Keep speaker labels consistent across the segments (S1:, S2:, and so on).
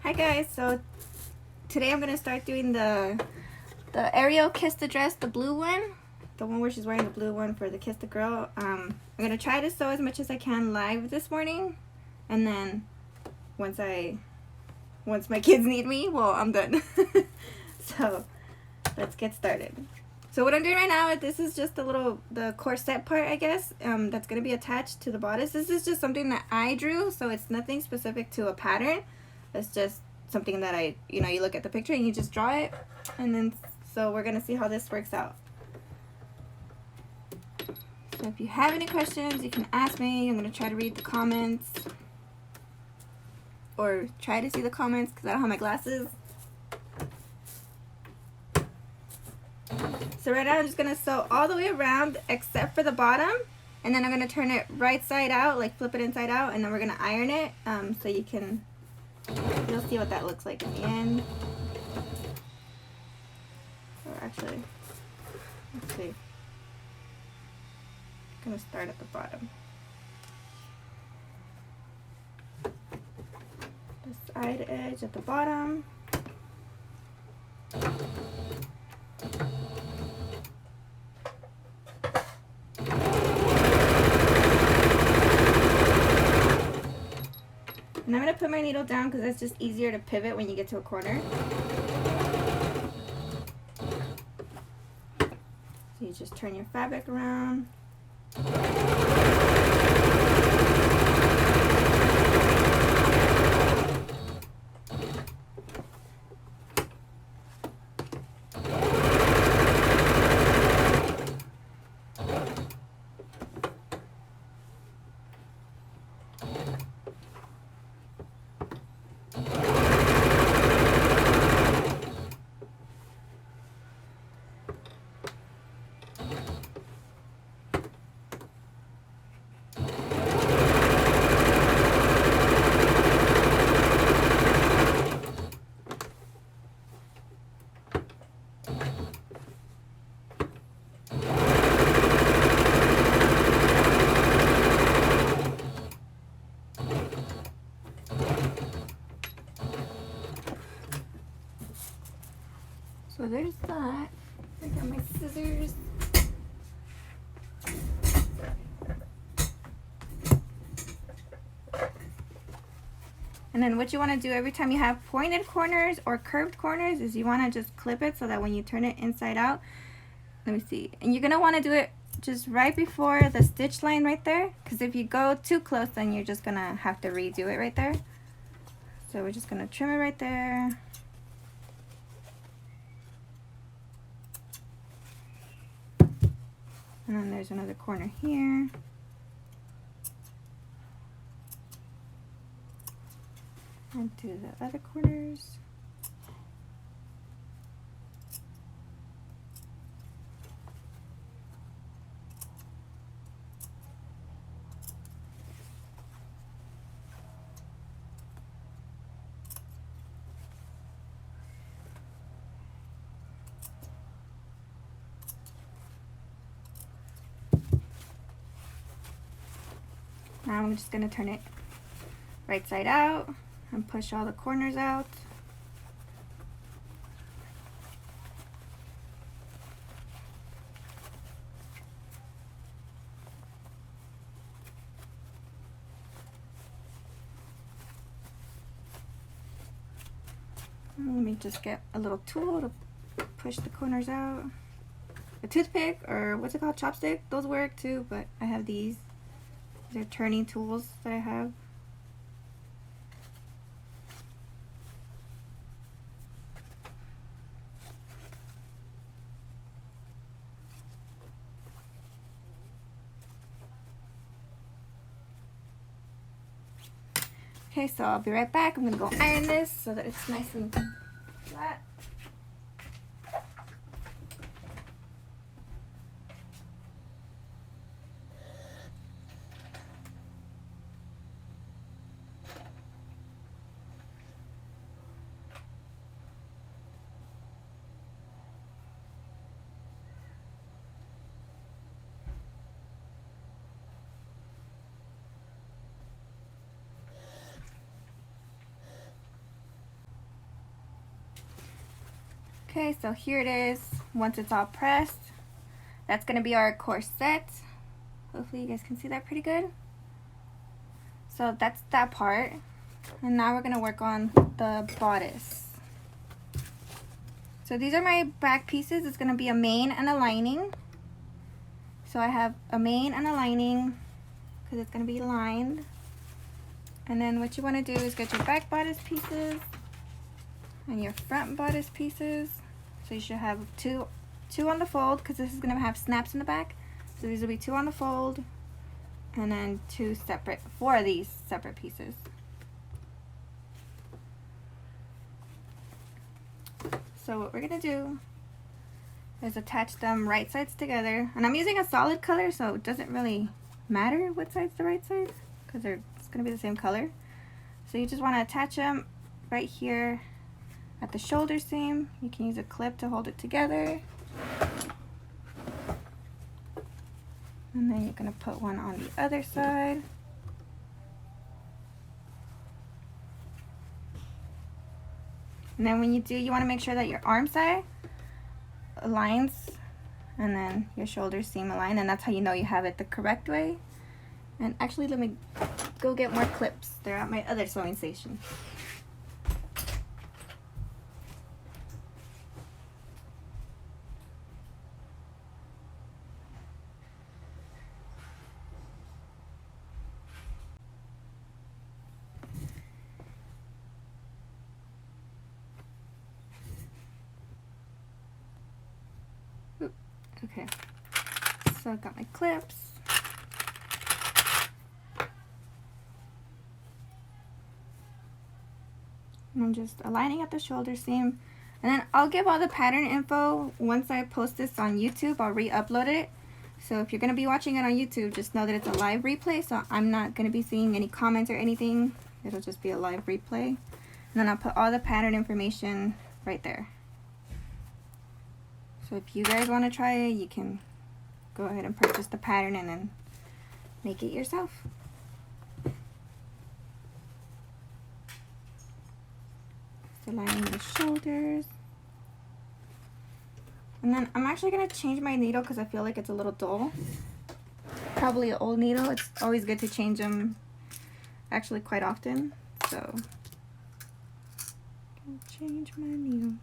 S1: Hi guys, so today I'm gonna start doing the Ariel Kiss the Dress, the blue one, the one where she's wearing the blue one for the Kiss the Girl. I'm gonna try to sew as much as I can live this morning, and then once my kids need me, well, I'm done. So let's get started. So what I'm doing right now, this is just the corset part, I guess, that's gonna be attached to the bodice. This is just something that I drew, so it's nothing specific to a pattern. It's just something that you look at the picture and you just draw it, and then so we're gonna see how this works out. So if you have any questions, you can ask me. I'm gonna try to read the comments, or try to see the comments because I don't have my glasses. So right now I'm just gonna sew all the way around except for the bottom, and then I'm gonna turn it right side out, like flip it inside out, and then we're gonna iron it, so you'll see what that looks like in the end. Or actually, let's see. I'm gonna start at the bottom. The side edge at the bottom. And I'm going to put my needle down because it's just easier to pivot when you get to a corner. So you just turn your fabric around. So there's that. I got my scissors. And then what you want to do every time you have pointed corners or curved corners is you want to just clip it so that when you turn it inside out, let me see, and you're going to want to do it just right before the stitch line right there, because if you go too close then you're just going to have to redo it right there. So we're just going to trim it right there. And then there's another corner here. And do the other corners. Now I'm just going to turn it right side out and push all the corners out. Let me just get a little tool to push the corners out. A toothpick, or what's it called, chopstick, those work too, but I have these. They're turning tools that I have. Okay, so I'll be right back. I'm gonna go iron this so that it's nice and flat. Okay, so here it is once it's all pressed. That's going to be our corset. Hopefully you guys can see that pretty good. So that's that part. And now we're going to work on the bodice. So these are my back pieces. It's going to be a main and a lining. So I have a main and a lining because it's going to be lined. And then what you want to do is get your back bodice pieces and your front bodice pieces. So you should have two on the fold because this is going to have snaps in the back. So these will be 2 on the fold and then 4 of these separate pieces. So what we're going to do is attach them right sides together. And I'm using a solid color, so it doesn't really matter what side's the right side because it's going to be the same color. So you just want to attach them right here at the shoulder seam. You can use a clip to hold it together. And then you're going to put one on the other side. And then when you do, you want to make sure that your arm side aligns and then your shoulder seam align, and that's how you know you have it the correct way. And actually, let me go get more clips. They're at my other sewing station. Okay, so I've got my clips. And I'm just aligning at the shoulder seam. And then I'll give all the pattern info once I post this on YouTube. I'll re-upload it. So if you're going to be watching it on YouTube, just know that it's a live replay. So I'm not going to be seeing any comments or anything. It'll just be a live replay. And then I'll put all the pattern information right there. So if you guys want to try it, you can go ahead and purchase the pattern and then make it yourself. So lining the shoulders. And then I'm actually going to change my needle because I feel like it's a little dull. Probably an old needle. It's always good to change them actually quite often. So I'm going to change my needle.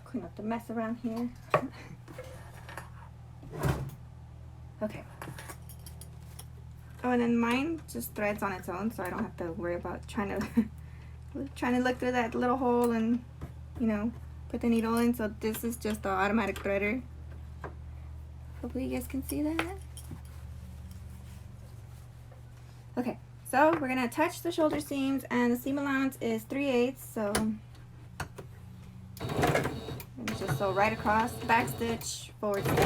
S1: Clean up the mess around here. Okay. Oh, and then mine just threads on its own, so I don't have to worry about trying to look through that little hole and, you know, put the needle in. So this is just the automatic threader. Hopefully you guys can see that. Okay, so we're gonna attach the shoulder seams, and the seam allowance is 3/8. So just sew right across, back stitch, forward stitch,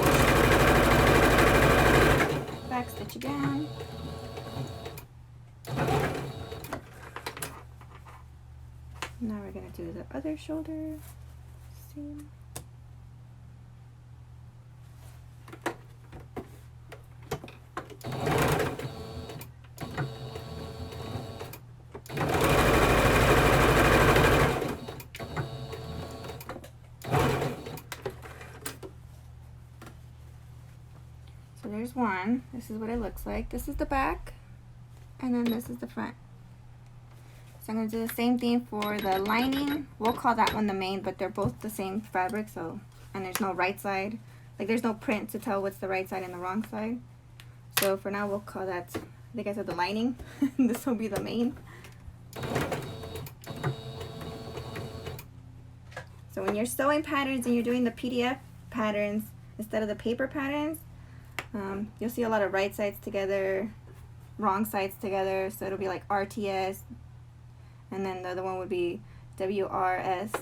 S1: back stitch again. Now we're going to do the other shoulder seam. So there's one. This is what it looks like. This is the back, and then this is the front. So I'm going to do the same thing for the lining. We'll call that one the main, but they're both the same fabric, so, and there's no right side. Like, there's no print to tell what's the right side and the wrong side. So for now, we'll call that, I think I said the lining. This will be the main. So when you're sewing patterns and you're doing the PDF patterns instead of the paper patterns, you'll see a lot of right sides together, wrong sides together. So it'll be like RTS, and then the other one would be WRS.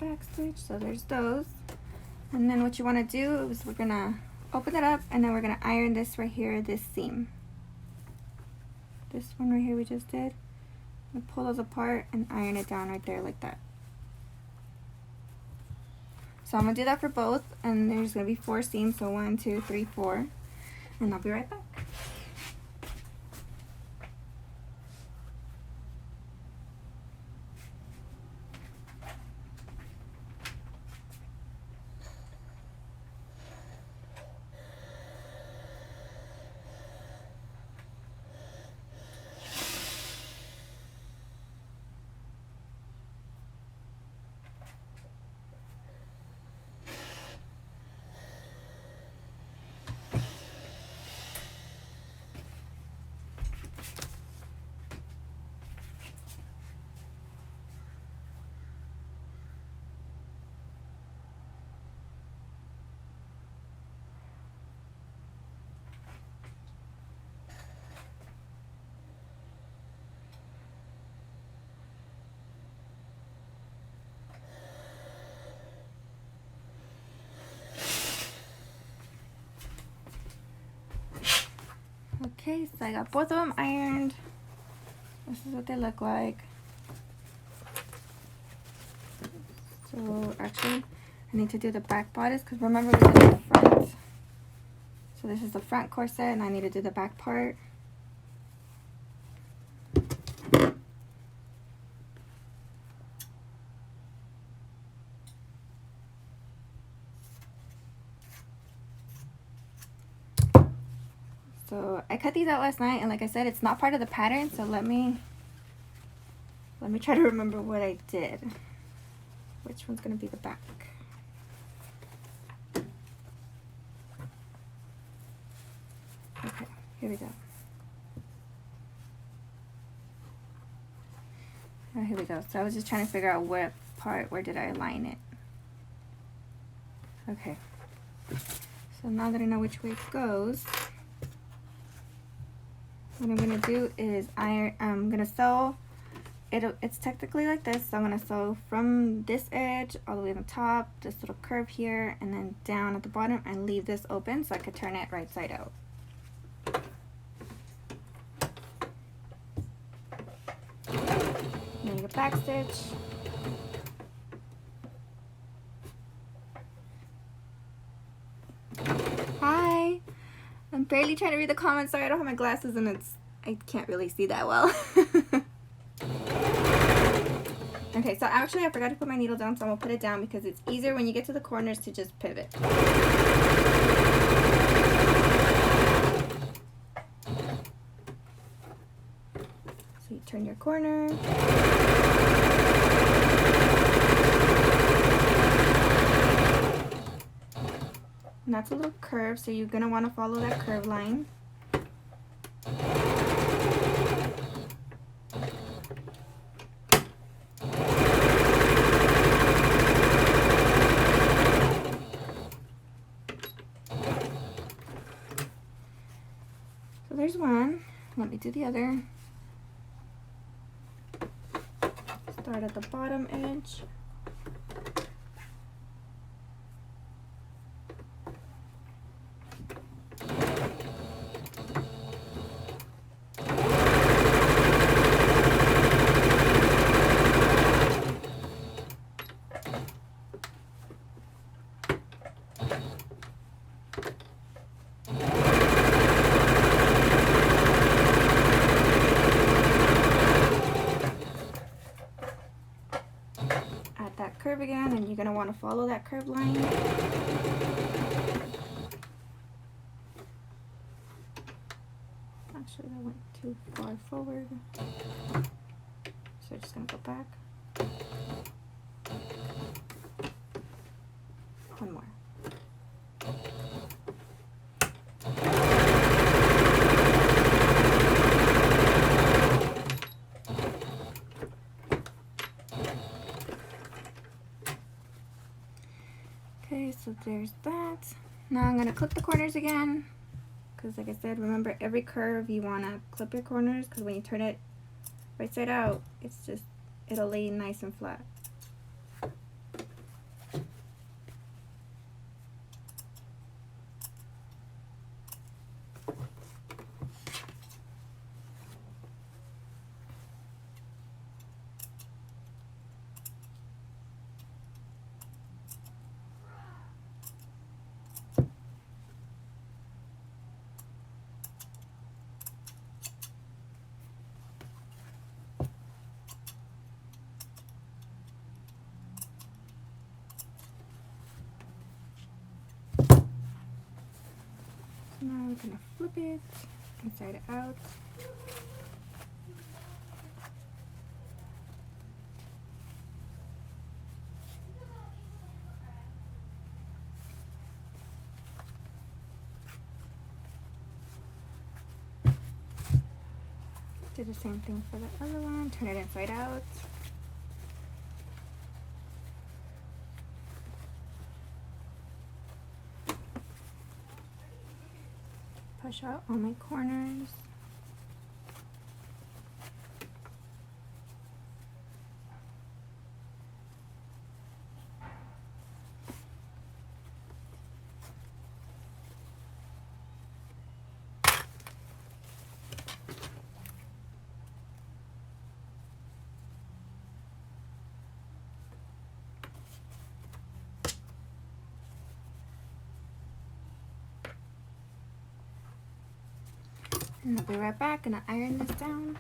S1: back stitch. So there's those. And then what you want to do is we're gonna open it up, and then we're gonna iron this right here, this seam. This one right here we just did. I'm gonna pull those apart and iron it down right there like that. So I'm gonna do that for both, and there's gonna be 4 seams, so 1, 2, 3, 4, and I'll be right back. Okay, so I got both of them ironed. This is what they look like. So actually, I need to do the back bodice because remember we did the front. So this is the front corset, and I need to do the back part. So I cut these out last night, and like I said, it's not part of the pattern, so let me try to remember what I did. Which one's gonna be the back? Okay, here we go. Oh, here we go. So I was just trying to figure out what part, where did I align it? Okay. So now that I know which way it goes, what I'm gonna do is I'm gonna sew it. It's technically like this, so I'm gonna sew from this edge all the way on the top, this little curve here, and then down at the bottom, and leave this open so I could turn it right side out. Then a back stitch. Hi. I'm barely trying to read the comments. Sorry, I don't have my glasses and I can't really see that well. Okay, so actually I forgot to put my needle down, so I'm gonna put it down because it's easier when you get to the corners to just pivot. So you turn your corner. And that's a little curve, so you're gonna want to follow that curve line. So there's one. Let me do the other. Start at the bottom edge. Curve again, and you're going to want to follow that curve line. Actually, that went too far forward, so I'm just going to go back. One more. Okay, so there's that. Now I'm going to clip the corners again, because like I said, remember every curve you want to clip your corners, because when you turn it right side out, it'll lay nice and flat. gonna flip it inside out. Do the same thing for the other one, turn it inside out. Push out all my corners. And I'll be right back and I'll iron this down.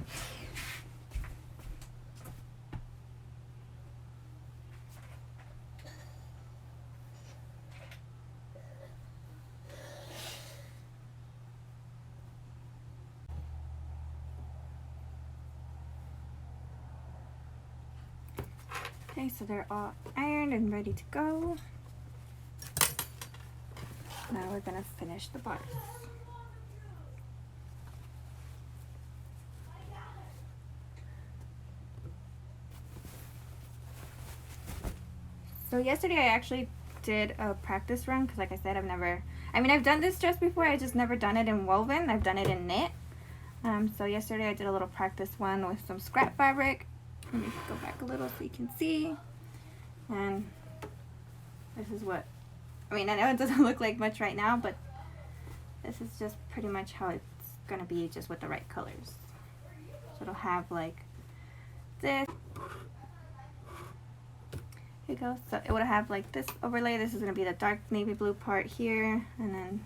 S1: Okay, so they're all ironed and ready to go. Now we're gonna finish the bodice. So yesterday I actually did a practice run because, like I said, I've done this dress before, I just never done it in woven. I've done it in knit. So yesterday I did a little practice one with some scrap fabric. Let me go back a little so you can see. And this is what, I know it doesn't look like much right now, but this is just pretty much how it's gonna be, just with the right colors. So it'll have like this. Here you go. So it would have like this overlay. This is going to be the dark navy blue part here, and then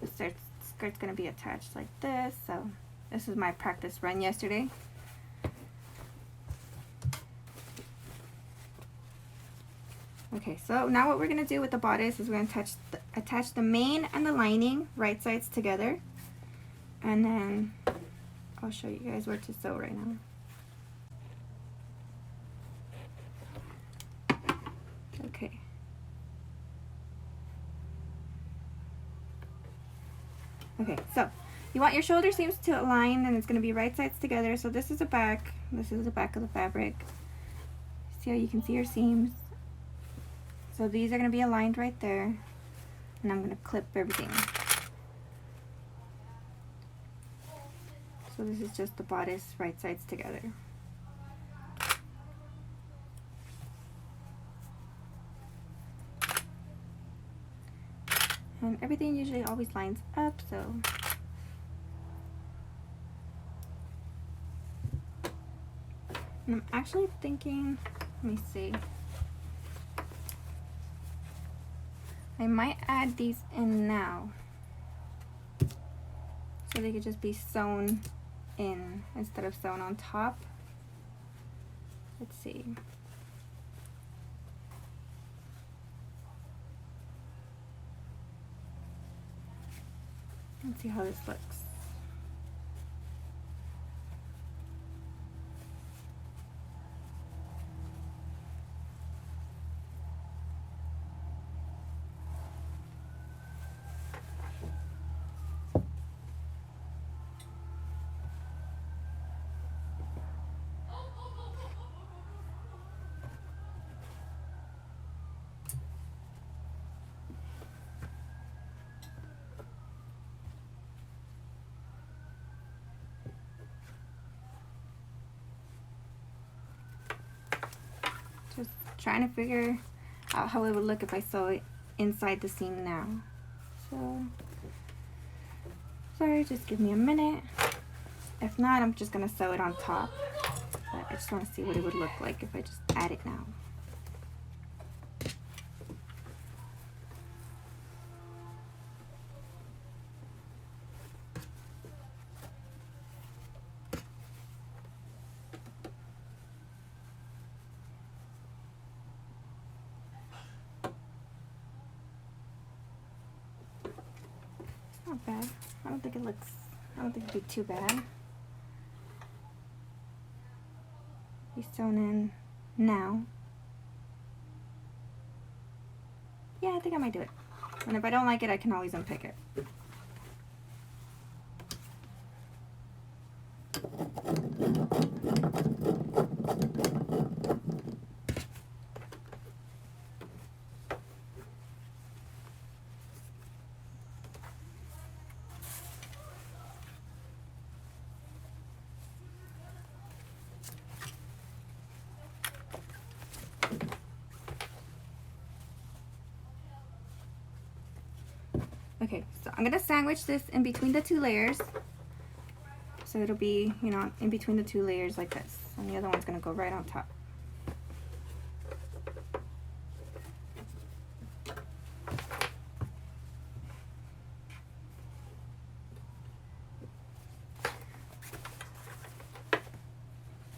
S1: the skirt's going to be attached like this. So this is my practice run yesterday. Okay, so now what we're going to do with the bodice is we're going to attach the main and the lining right sides together, and then I'll show you guys where to sew right now. Okay. Okay, so you want your shoulder seams to align, and it's going to be right sides together. So this is the back. This is the back of the fabric. See how you can see your seams? So these are going to be aligned right there, and I'm going to clip everything. So this is just the bodice right sides together. And everything usually always lines up, so and I'm actually thinking, let me see, I might add these in now so they could just be sewn in instead of sewn on top. Let's see. Let's see how this looks. Just trying to figure out how it would look if I sew it inside the seam now. So, sorry, just give me a minute. If not, I'm just gonna sew it on top. But I just want to see what it would look like if I just add it now. Not bad. I don't think it'd be too bad. Be sewn in now. Yeah, I think I might do it. And if I don't like it, I can always unpick it. Okay, so I'm gonna sandwich this in between the two layers. So it'll be, you know, in between the two layers like this. And the other one's gonna go right on top.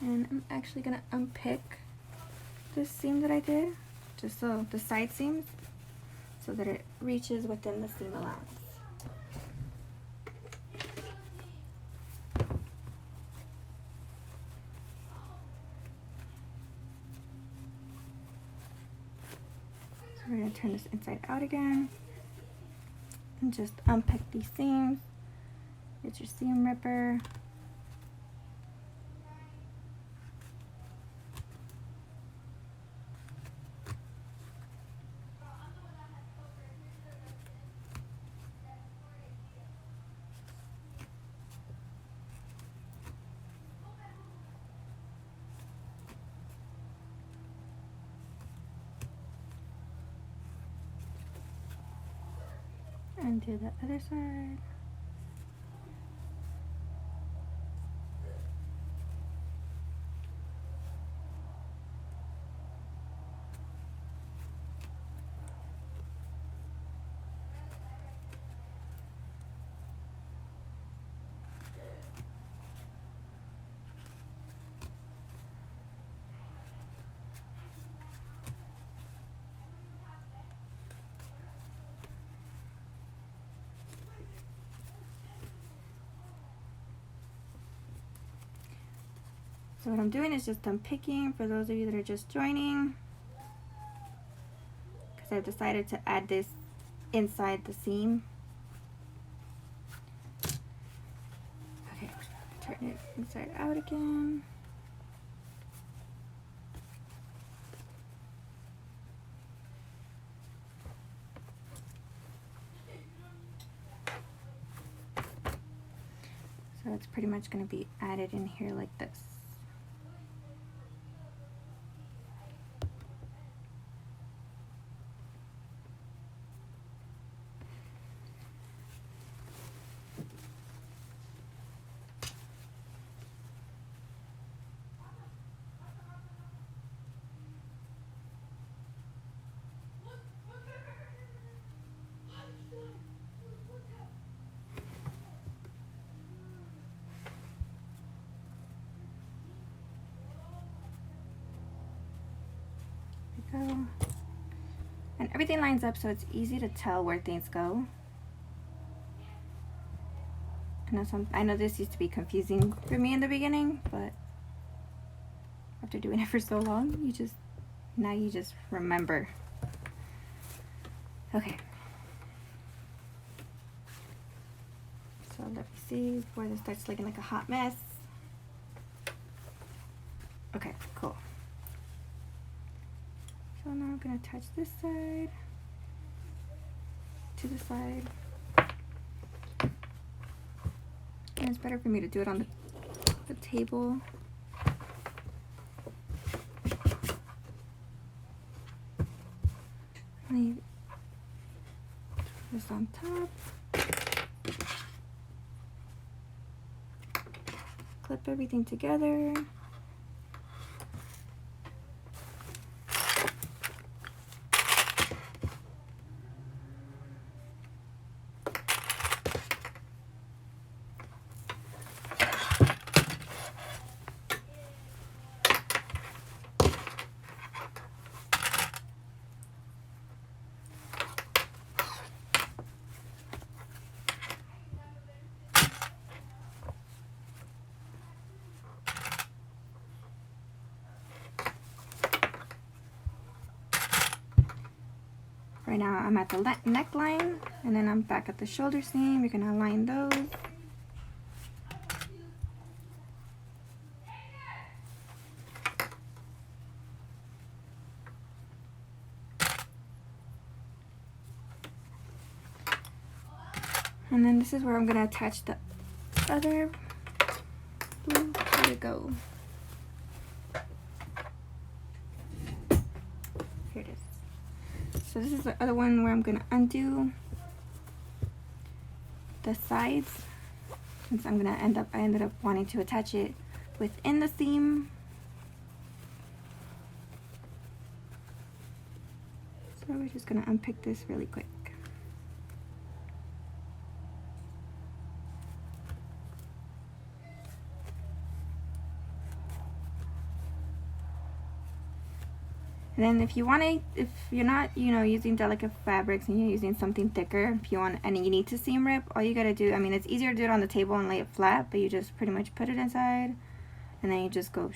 S1: And I'm actually gonna unpick this seam that I did, just so the side seams, so that it reaches within the seam allowance. So we're going to turn this inside out again and just unpick these seams. Get your seam ripper. And do the other side. So what I'm doing is just unpicking for those of you that are just joining, because I've decided to add this inside the seam. Okay, turn it inside out again. So it's pretty much going to be added in here like this. And everything lines up so it's easy to tell where things go. I know this used to be confusing for me in the beginning, but after doing it for so long, you just remember. Okay. So let me see where this starts looking like a hot mess. Okay, cool. So now I'm going to attach this side to the side. And it's better for me to do it on the table. Leave this on top. Clip everything together. Right now I'm at the neckline, and then I'm back at the shoulder seam. You're gonna align those. And then this is where I'm gonna attach the other blue. Where'd it go? Here it is. So this is the other one where I'm gonna undo the sides, since I ended up wanting to attach it within the seam. So we're just gonna unpick this really quick. And then if you're not, using delicate fabrics and you're using something thicker, if you want, and you need to seam rip, all you gotta do, it's easier to do it on the table and lay it flat, but you just pretty much put it inside, and then you just go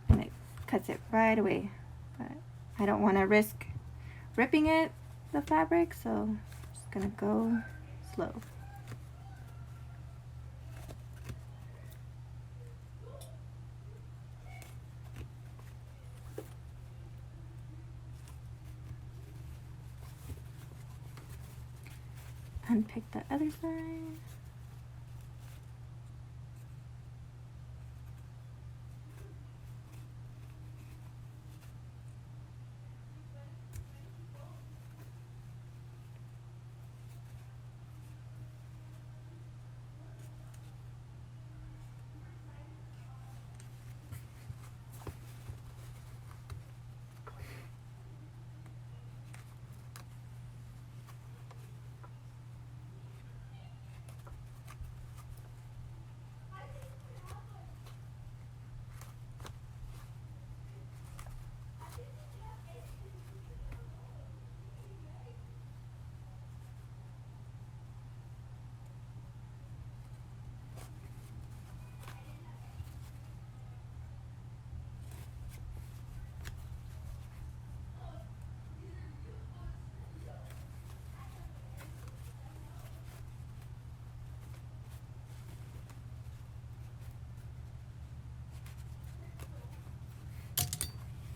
S1: and it cuts it right away. But I don't want to risk ripping the fabric, so I'm just gonna go slow. Unpick the other side.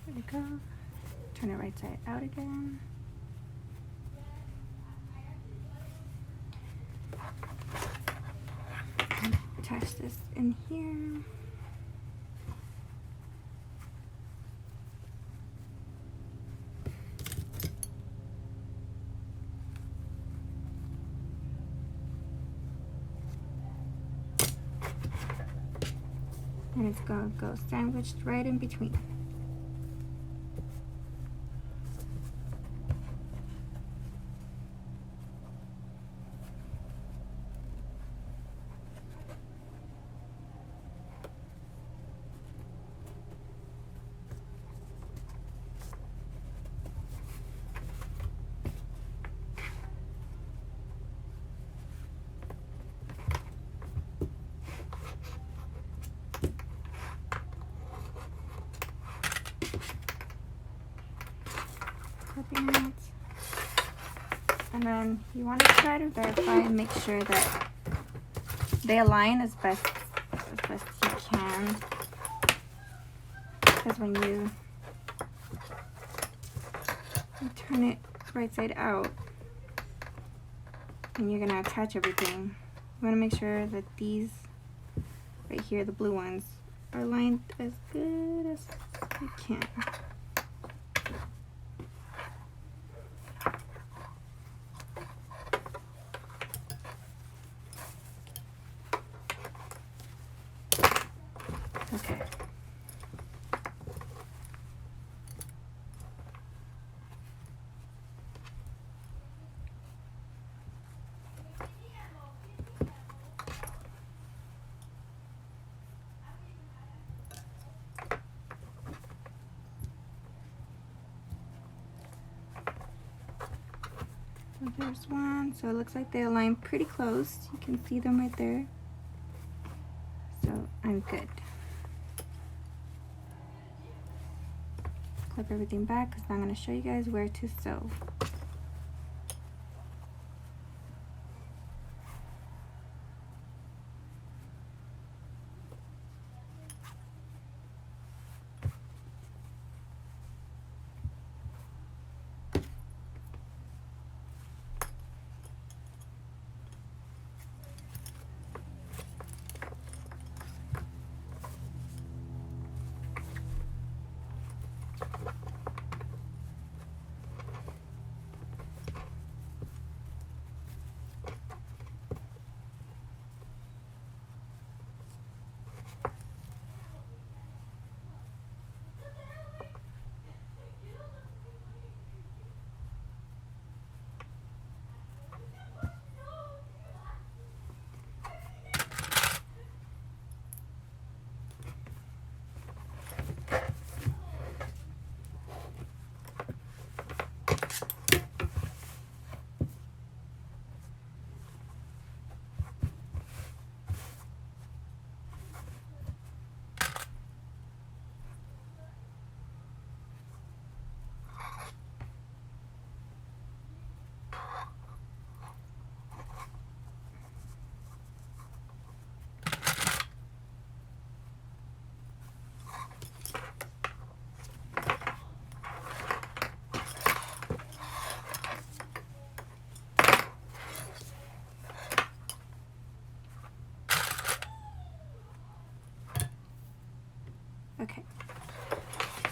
S1: There we go. Turn it right side out again. Attach this in here. And it's gonna go sandwiched right in between. And then you want to try to verify and make sure that they align as best you can, because when you turn it right side out and you're going to attach everything, you want to make sure that these right here, the blue ones, are aligned as good as you can. Okay. So there's one. So it looks like they align pretty close. You can see them right there. So I'm good. Clip everything back because I'm going to show you guys where to sew.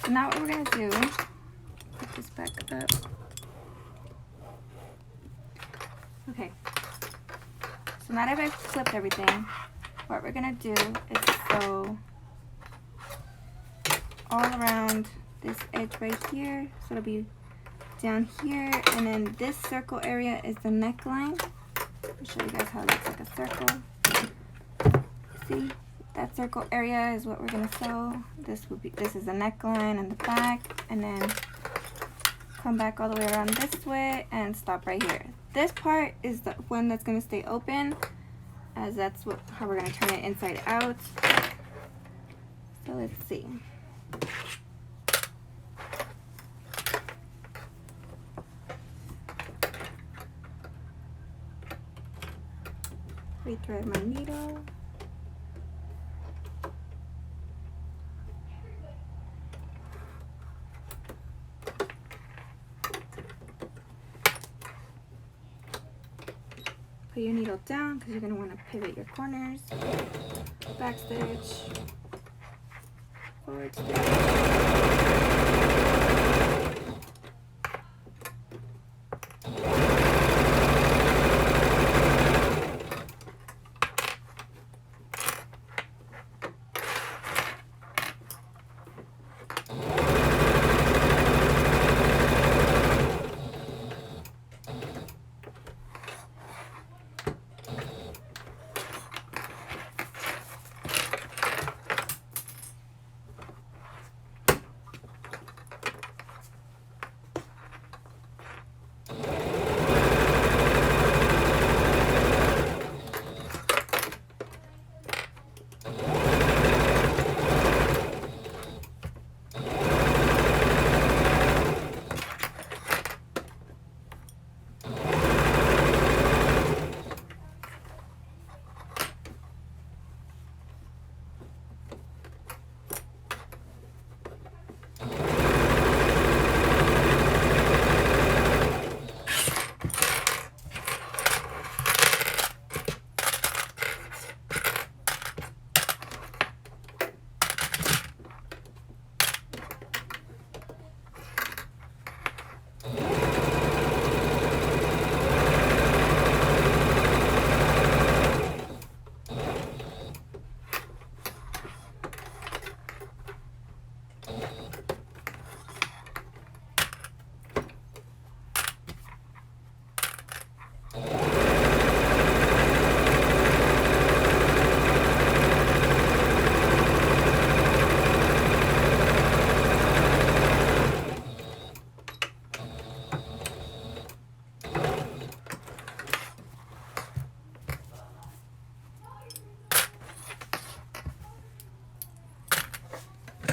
S1: So now what we're gonna do, put this back up. Okay. So now that I've clipped everything, what we're gonna do is sew all around this edge right here. So it'll be down here, and then this circle area is the neckline. I'll show you guys how it looks like a circle. See, that circle area is what we're gonna sew. This is the neckline and the back, and then come back all the way around this way and stop right here. This part is the one that's gonna stay open, as that's how we're gonna turn it inside out. So let's see. Rethread my needle. Put your needle down because you're going to want to pivot your corners. Back stitch, forward stitch.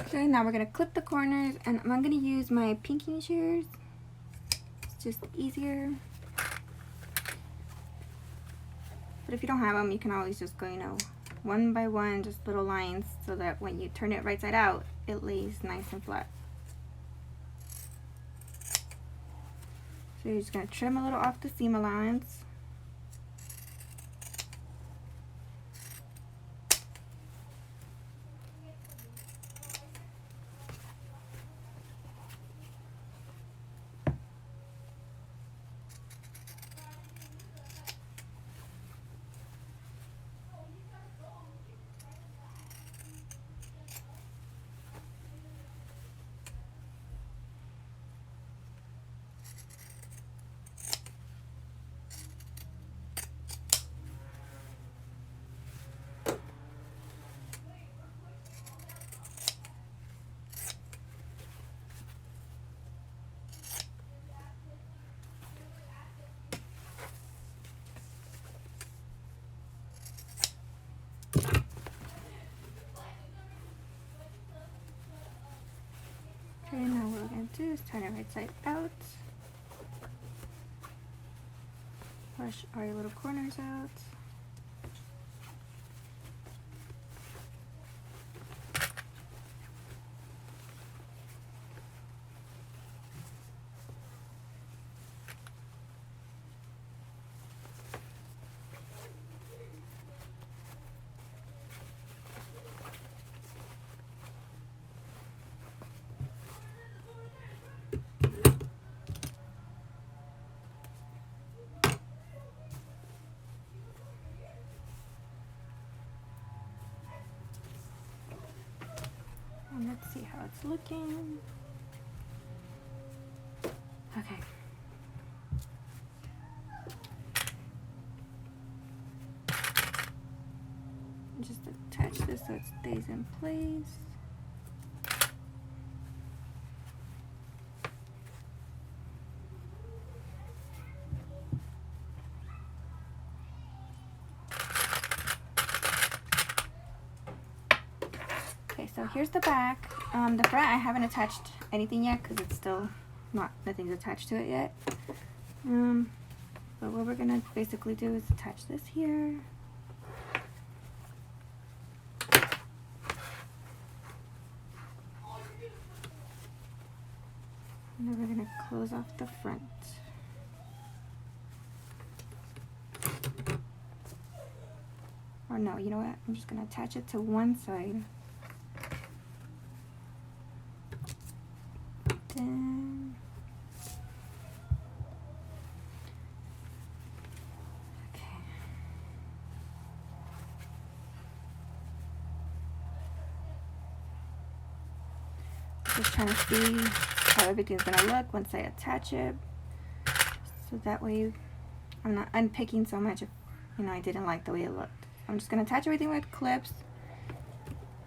S1: Okay, now we're going to clip the corners, and I'm going to use my pinking shears. It's just easier. But if you don't have them, you can always just go, one by one, just little lines, so that when you turn it right side out, it lays nice and flat. So you're just going to trim a little off the seam allowance. Okay, now what we're going to do is turn it right side out. Push all your little corners out. it's looking. Okay. Just attach this so it stays in place. Okay, so here's the back. The front I haven't attached anything yet because it's still nothing's attached to it yet. But what we're gonna basically do is attach this here. And then we're gonna close off the front. Or no, you know what? I'm just gonna attach it to one side. Then okay. Just trying to see how everything's gonna look once I attach it, so that way I'm not unpicking so much if I didn't like the way it looked. I'm just gonna attach everything with clips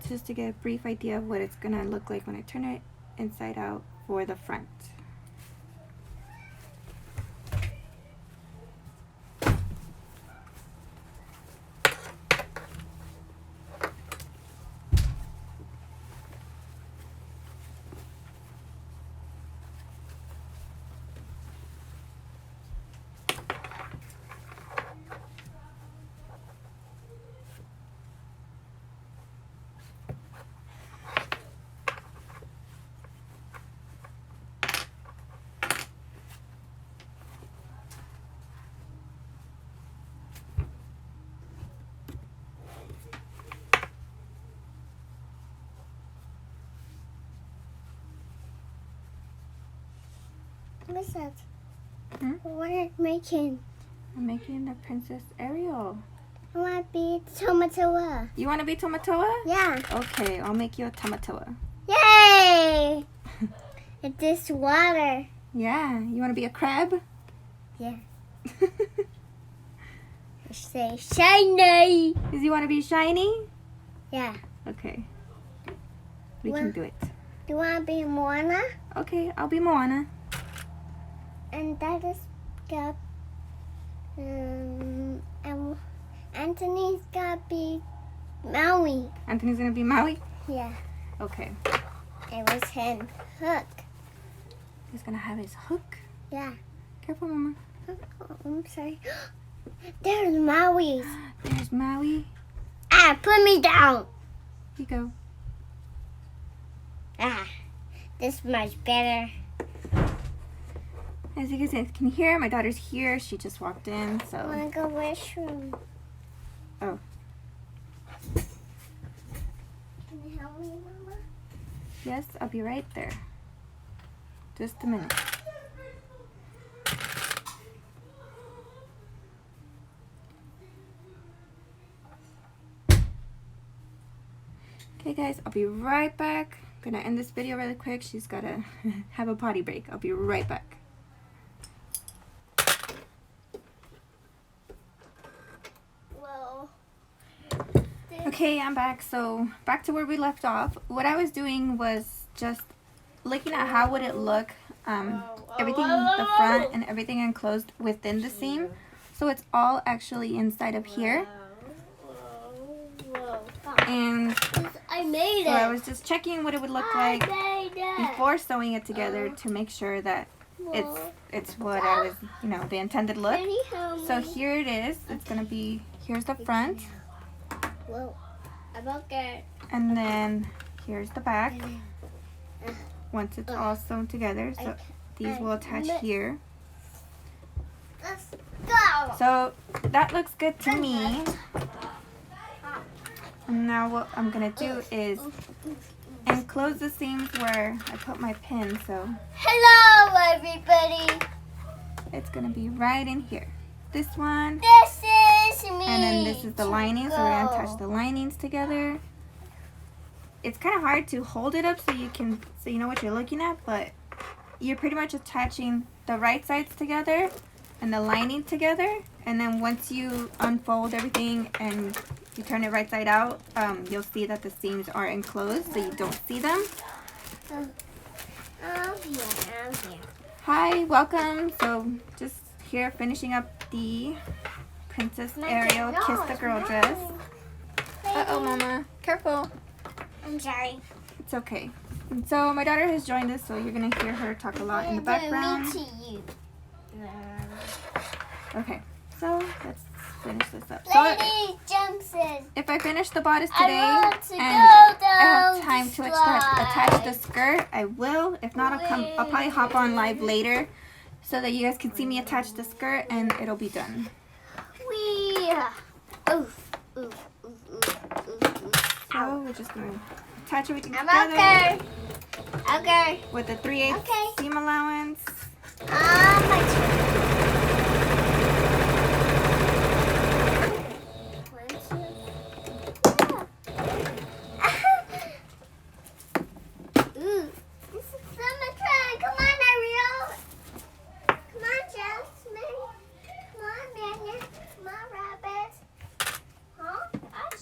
S1: just to get a brief idea of what it's gonna look like when I turn it inside out for the front.
S2: What's that? What are you making?
S1: I'm making the Princess Ariel.
S2: I want to be Tomatoa.
S1: You want to be Tomatoa?
S2: Yeah.
S1: Okay, I'll make you a Tomatoa.
S2: Yay! It's this water.
S1: Yeah, you want to be a crab?
S2: Yeah. Say shiny.
S1: Does you want to be shiny?
S2: Yeah.
S1: Okay. We can do it.
S2: Do you want to be Moana?
S1: Okay, I'll be Moana.
S2: And that is got and Anthony's gotta be Maui.
S1: Anthony's gonna be Maui?
S2: Yeah.
S1: Okay.
S2: It was him. Hook.
S1: He's gonna have his hook.
S2: Yeah.
S1: Careful, Mama.
S2: Oh, I'm sorry. There's Maui.
S1: There's Maui.
S2: Ah, put me down.
S1: Here you go.
S2: Ah, this is much better.
S1: As you guys can hear, my daughter's here. She just walked in,
S2: I
S1: so.
S2: want to go restroom.
S1: Oh.
S2: Can you help me, Mama?
S1: Yes, I'll be right there. Just a minute. Okay guys, I'll be right back. I'm gonna end this video really quick. She's gotta have a potty break. I'll be right back.
S2: Well,
S1: Okay, I'm back. So back to where we left off. What I was doing was just looking at how would it look, everything, the front and everything enclosed within the seam. So it's all actually inside of here. And
S2: I made
S1: so
S2: it.
S1: I was just checking what it would look like before sewing it together to make sure that it's what I was, the intended look.
S2: Can you help
S1: So
S2: me?
S1: here it is. It's gonna be, here's the front,
S2: Well, I'm okay.
S1: and then here's the back. Once it's all sewn together, so these will attach here.
S2: Let's go.
S1: So that looks good to me. And now what I'm gonna do is enclose the seams where I put my pin, so
S2: Hello, everybody.
S1: it's gonna be right in here. This one,
S2: This is me.
S1: and then this is the lining, so we're gonna attach the linings together. it's kind of hard to hold it up so you know what you're looking at, but you're pretty much attaching the right sides together and the lining together, and then once you unfold everything and you turn it right side out, you'll see that the seams are enclosed so you don't see them.
S2: I'm here.
S1: Hi, welcome. So just here finishing up the Princess Ariel Kiss the Girl dress. Uh-oh, Mama. Careful.
S2: I'm sorry.
S1: It's okay. And so my daughter has joined us, so you're going to hear her talk a lot in the background.
S2: Me to you.
S1: Okay, so let's finish this up. So
S2: Lady jumps in.
S1: if I finish the bodice today
S2: I want to
S1: and
S2: go
S1: I have
S2: down
S1: time to
S2: slide.
S1: attach the skirt, I will. If not, I'll probably hop on live later so that you guys can see me attach the skirt and it'll be done.
S2: Wee. Oof. Oof.
S1: So we're just going to attach everything
S2: I'm
S1: together
S2: okay. Okay.
S1: with the 3/8
S2: Okay.
S1: seam allowance.
S2: My turn. 1, 2. Ooh, this is so much fun. Come on, Ariel. Come on, Jasmine. Come on, Daniel. Come on, Rabbit. Huh? Us?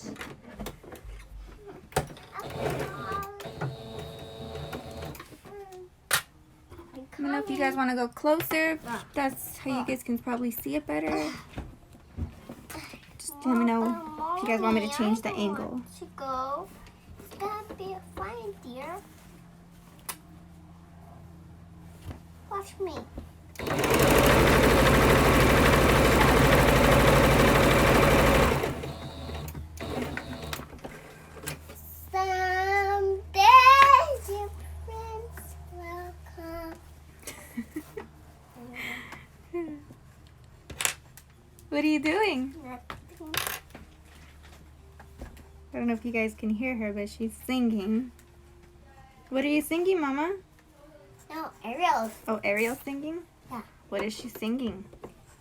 S1: I don't know if you guys want to go closer. That's how you guys can probably see it better. Just let me know if you guys want me to change the angle.
S2: To go. It's gonna be fine, dear. Watch me. Someday your prince will come.
S1: What are you doing?
S2: Nothing.
S1: I don't know if you guys can hear her, but she's singing. What are you singing, Mama?
S2: No, Ariel.
S1: Oh, Ariel's singing?
S2: Yeah.
S1: What is she singing?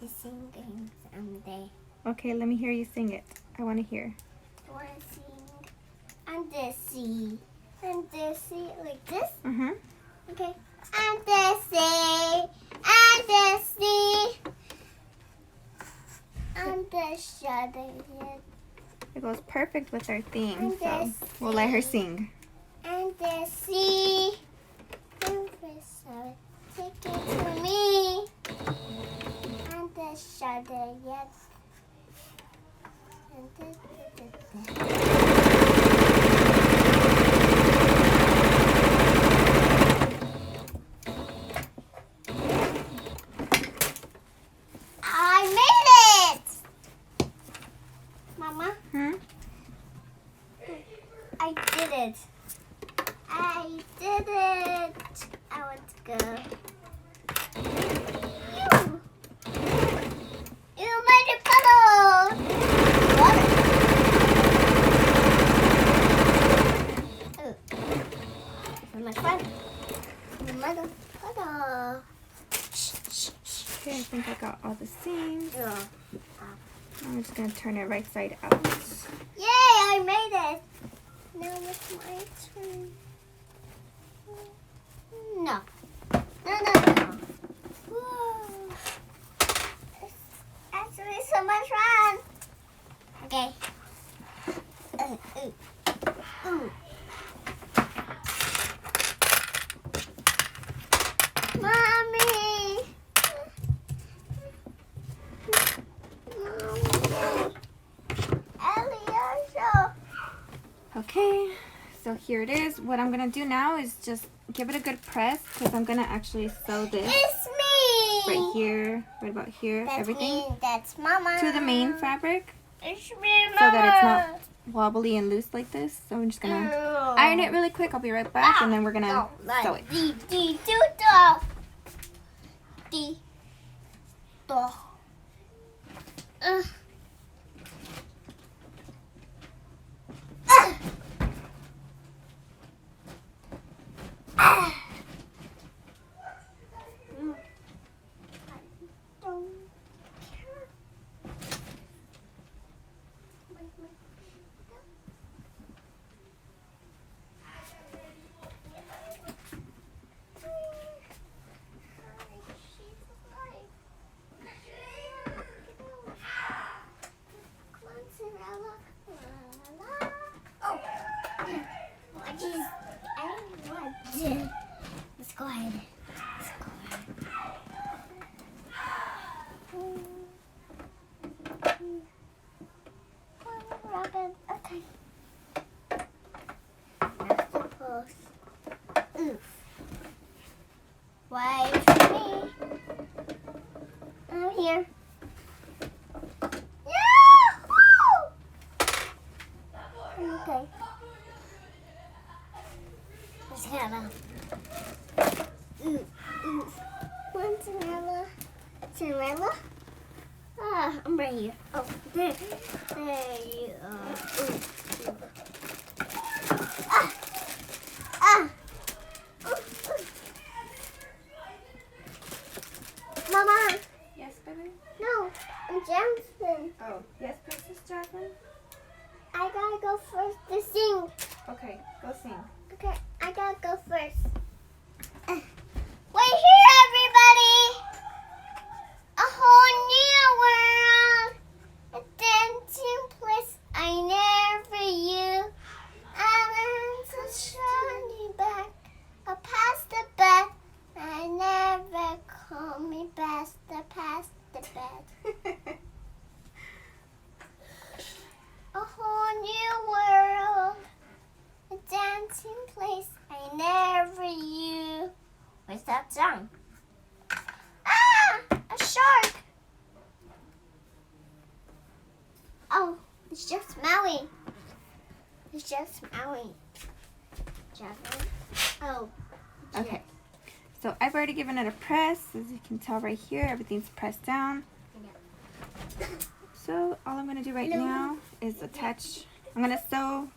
S2: She's singing someday.
S1: Okay, let me hear you sing it. I want to hear.
S2: I want to sing on the sea. On the sea, like this?
S1: Mm-hmm.
S2: Okay. On the sea. On the sea. On the shadow.
S1: It goes perfect with our theme,
S2: And
S1: so
S2: the
S1: we'll let her
S2: sea.
S1: sing.
S2: And the sea. Take it to me. And the shadow, yes. I made it! Mama,
S1: Hmm?
S2: I did it. I did it. I want to go. You made a puddle. Water. Oh, so much fun. You made a puddle.
S1: Okay, I think I got all the seams.
S2: Yeah.
S1: I'm just going to turn it right side out.
S2: Yay! I made it. Now it's my turn. No. No. Whoa. It's actually so much fun. Okay. Ooh. Mommy. Ellie,
S1: Okay, so here it is. What I'm going to do now is just give it a good press because I'm going to actually sew this
S2: it's me.
S1: right here, right about here,
S2: That's
S1: everything
S2: me. That's Mama.
S1: to the main fabric
S2: It's me, Mama.
S1: so that it's not wobbly and loose like this. So I'm just going to iron it really quick. I'll be right back and then we're going to sew it.
S2: Cinderella? I'm right here. Oh, there you are. Ooh. Ooh, ooh. Mama.
S1: Yes, baby?
S2: No, I'm Johnson.
S1: Oh, yes, Princess Jasmine?
S2: I gotta go first to sing.
S1: Okay, go sing.
S2: Okay, I gotta go first. Wait here, everybody! A whole new world, a dancing place I never knew. Islands are shining back, I passed the bed. I never call me past the bed. A whole new world, a dancing place I never knew. What's that song? Ah! A shark! Oh, it's just Maui. It's just Maui. Jasmine? Oh.
S1: Okay. So I've already given it a press. As you can tell right here, everything's pressed down. So all I'm going to do right now is attach. I'm going to sew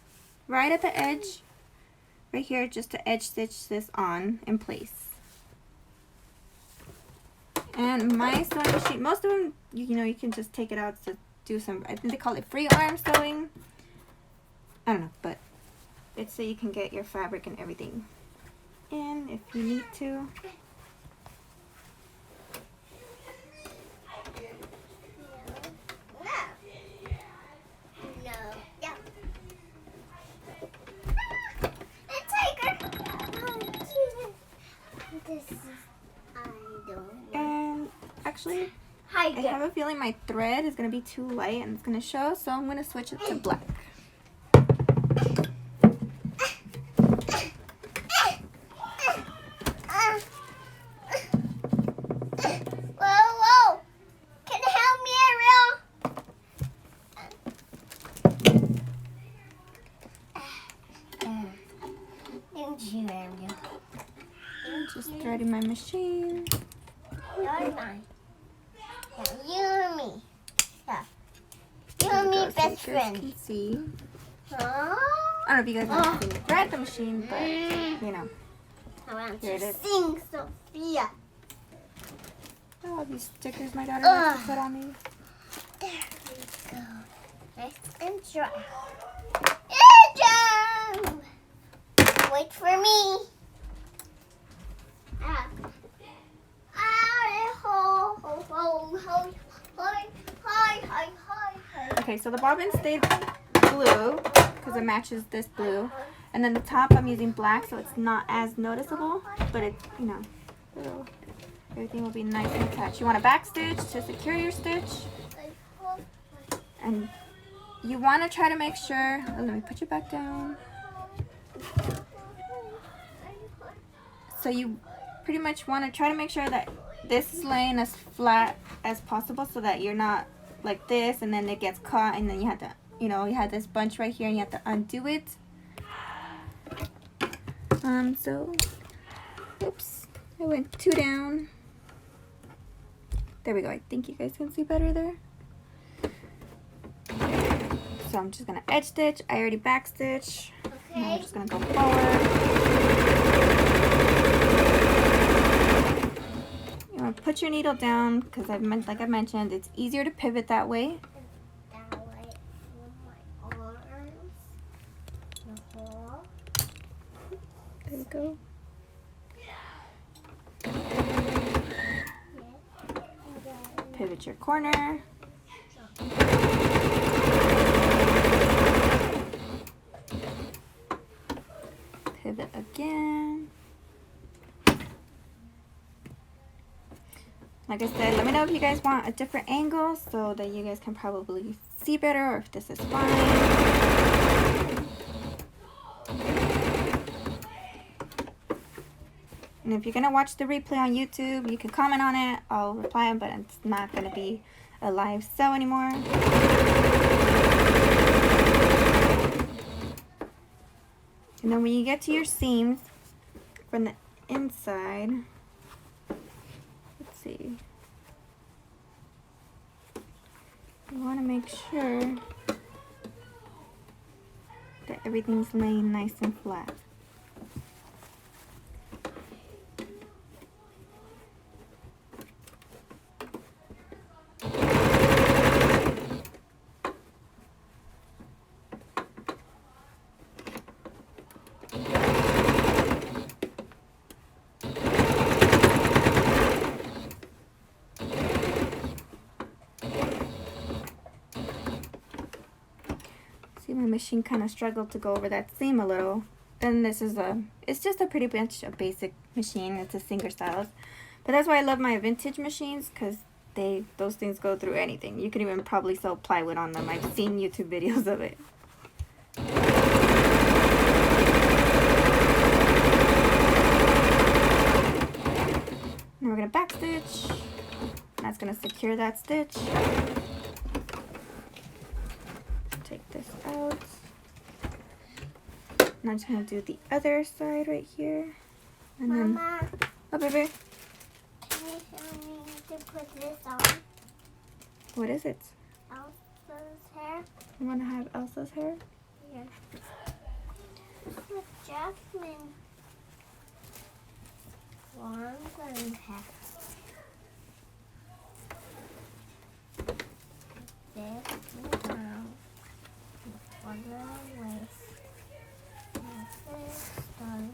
S1: right at the edge, right here, just to edge stitch this on in place. And my sewing machine, most of them, you know, you can just take it out to do some, I think they call it free arm sewing. I don't know, but it's so you can get your fabric and everything in if you need to. And actually, I have a feeling my thread is going to be too light and it's going to show, so I'm going to switch it to black.
S2: Whoa! Can you help me, Ariel? Thank you, Ariel.
S1: Just threading my machine.
S2: You're mine. Yeah, you and me. Yeah. You and me, best
S1: So you guys
S2: friend.
S1: can see.
S2: Huh?
S1: I don't know if you guys want to see me thread the machine, but you know.
S2: I want
S1: Here it
S2: to
S1: is.
S2: sing, Sophia.
S1: Oh, these stickers my daughter likes to put on me.
S2: There we go. Nice and dry. Jump! Wait for me.
S1: Okay, so the bobbin stayed blue because it matches this blue, and then the top I'm using black, so it's not as noticeable, but it, you know, everything will be nice and attached. You want a back stitch to secure your stitch, and you want to try to make sure. Oh, let me put you back down. So you pretty much want to try to make sure that this is laying as flat as possible, so that you're not like this and then it gets caught and then you have to, you know, you have this bunch right here and you have to undo it. So oops, I went 2 down. There we go. I think you guys can see better there. So I'm just gonna edge stitch. I already back stitch.
S2: Okay.
S1: Now I'm just gonna go forward. You want to put your needle down because like I mentioned, it's easier to pivot that way.
S2: That way with my arms. The hole.
S1: There we go. Pivot your corner. Pivot again. Like I said, let me know if you guys want a different angle so that you guys can probably see better, or if this is fine. And if you're going to watch the replay on YouTube, you can comment on it. I'll reply, but it's not going to be a live sew anymore. And then when you get to your seams from the inside, let's see. I want to make sure that everything's laying nice and flat. See, my machine kind of struggled to go over that seam a little. Then this is it's just a pretty much a basic machine. It's a Singer Styles. But that's why I love my vintage machines, because those things go through anything. You can even probably sew plywood on them. I've seen YouTube videos of it. Now we're going to back stitch. That's going to secure that stitch. Take this out. Now I'm just going to do the other side right here. And
S2: Mama,
S1: then, oh baby,
S2: can you show me to put this on?
S1: what is it?
S2: Elsa's hair?
S1: You want to have Elsa's hair?
S2: Yes. With Jasmine. Long hair. This now. One little waist. This done.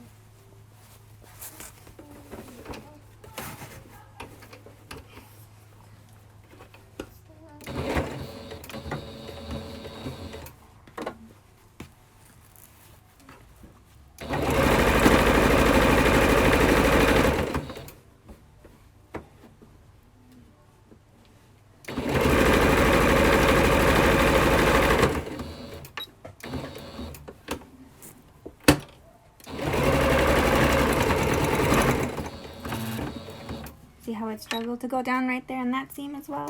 S1: See how it struggled to go down right there in that seam as well?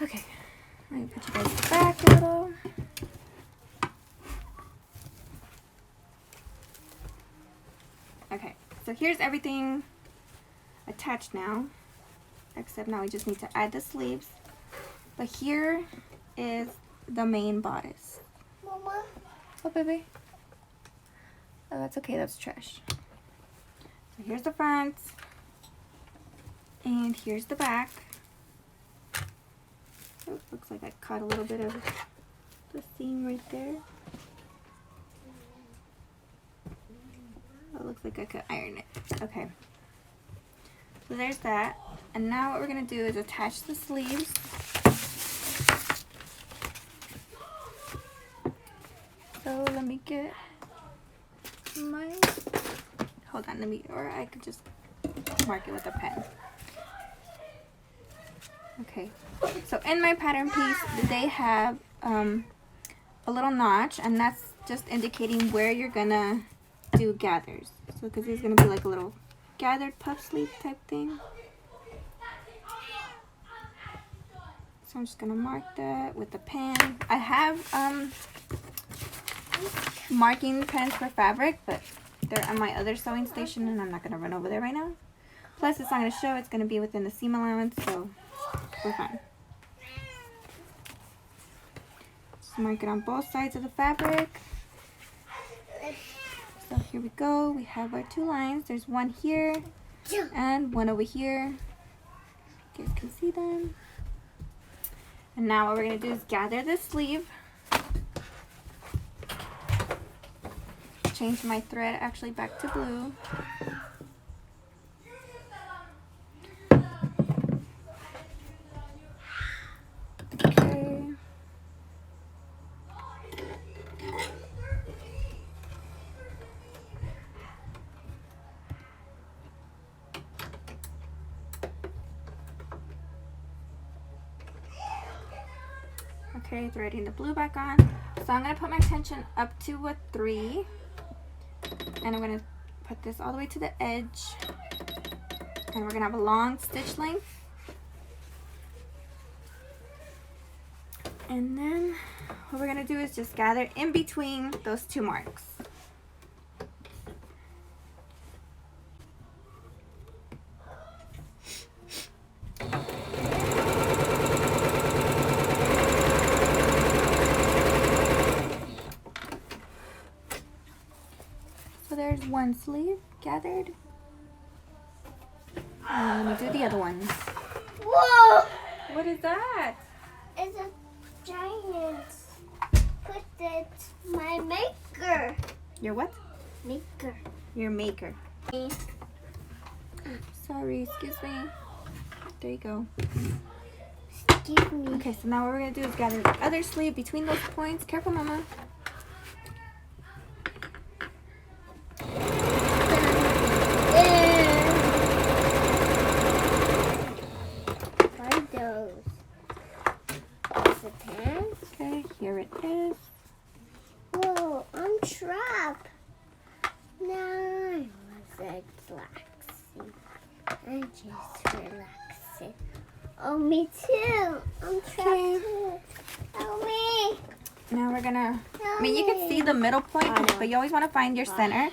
S1: Okay, let me put you guys back a little. Okay, so here's everything attached now, except now we just need to add the sleeves. But here is the main bodice.
S2: Mama.
S1: Oh, baby. Oh, that's okay. That's trash. So here's the front. And here's the back. Oh, looks like I caught a little bit of the seam right there. Oh, it looks like I could iron it. Okay. So there's that. And now what we're going to do is attach the sleeves. So let me get my, hold on, or I could just mark it with a pen. Okay, so in my pattern piece, they have a little notch, and that's just indicating where you're gonna do gathers. So because there's gonna be like a little gathered puff sleeve type thing. So I'm just gonna mark that with a pen. I have marking pens for fabric, but they're on my other sewing station and I'm not going to run over there right now. Plus it's not going to show, it's going to be within the seam allowance, so we're fine. Just mark it on both sides of the fabric. So here we go, we have our two lines. There's one here and one over here. You guys can see them. And now what we're going to do is gather the sleeve. Change my thread actually back to blue. Okay. Okay, threading the blue back on. So I'm going to put my tension up to a 3. And I'm going to put this all the way to the edge. And we're going to have a long stitch length. And then what we're going to do is just gather in between those two marks. there's one sleeve gathered. And let me do the other ones.
S2: Whoa!
S1: What is that?
S2: It's a giant. Put it my maker.
S1: Your what?
S2: Maker.
S1: Your maker. Sorry, excuse me. There you go.
S2: Excuse me.
S1: Okay, so now what we're gonna do is gather the other sleeve between those points. Careful, Mama.
S2: What are those? Is it pants?
S1: Okay, here it is.
S2: Whoa, I'm trapped. No, I wasn't relaxing. I'm just relaxing. Oh, me too. I'm trapped
S1: Okay.
S2: too. Help me.
S1: Now we're gonna,
S2: Help
S1: I mean, you can see the middle point,
S2: I know.
S1: but you always want to find your center.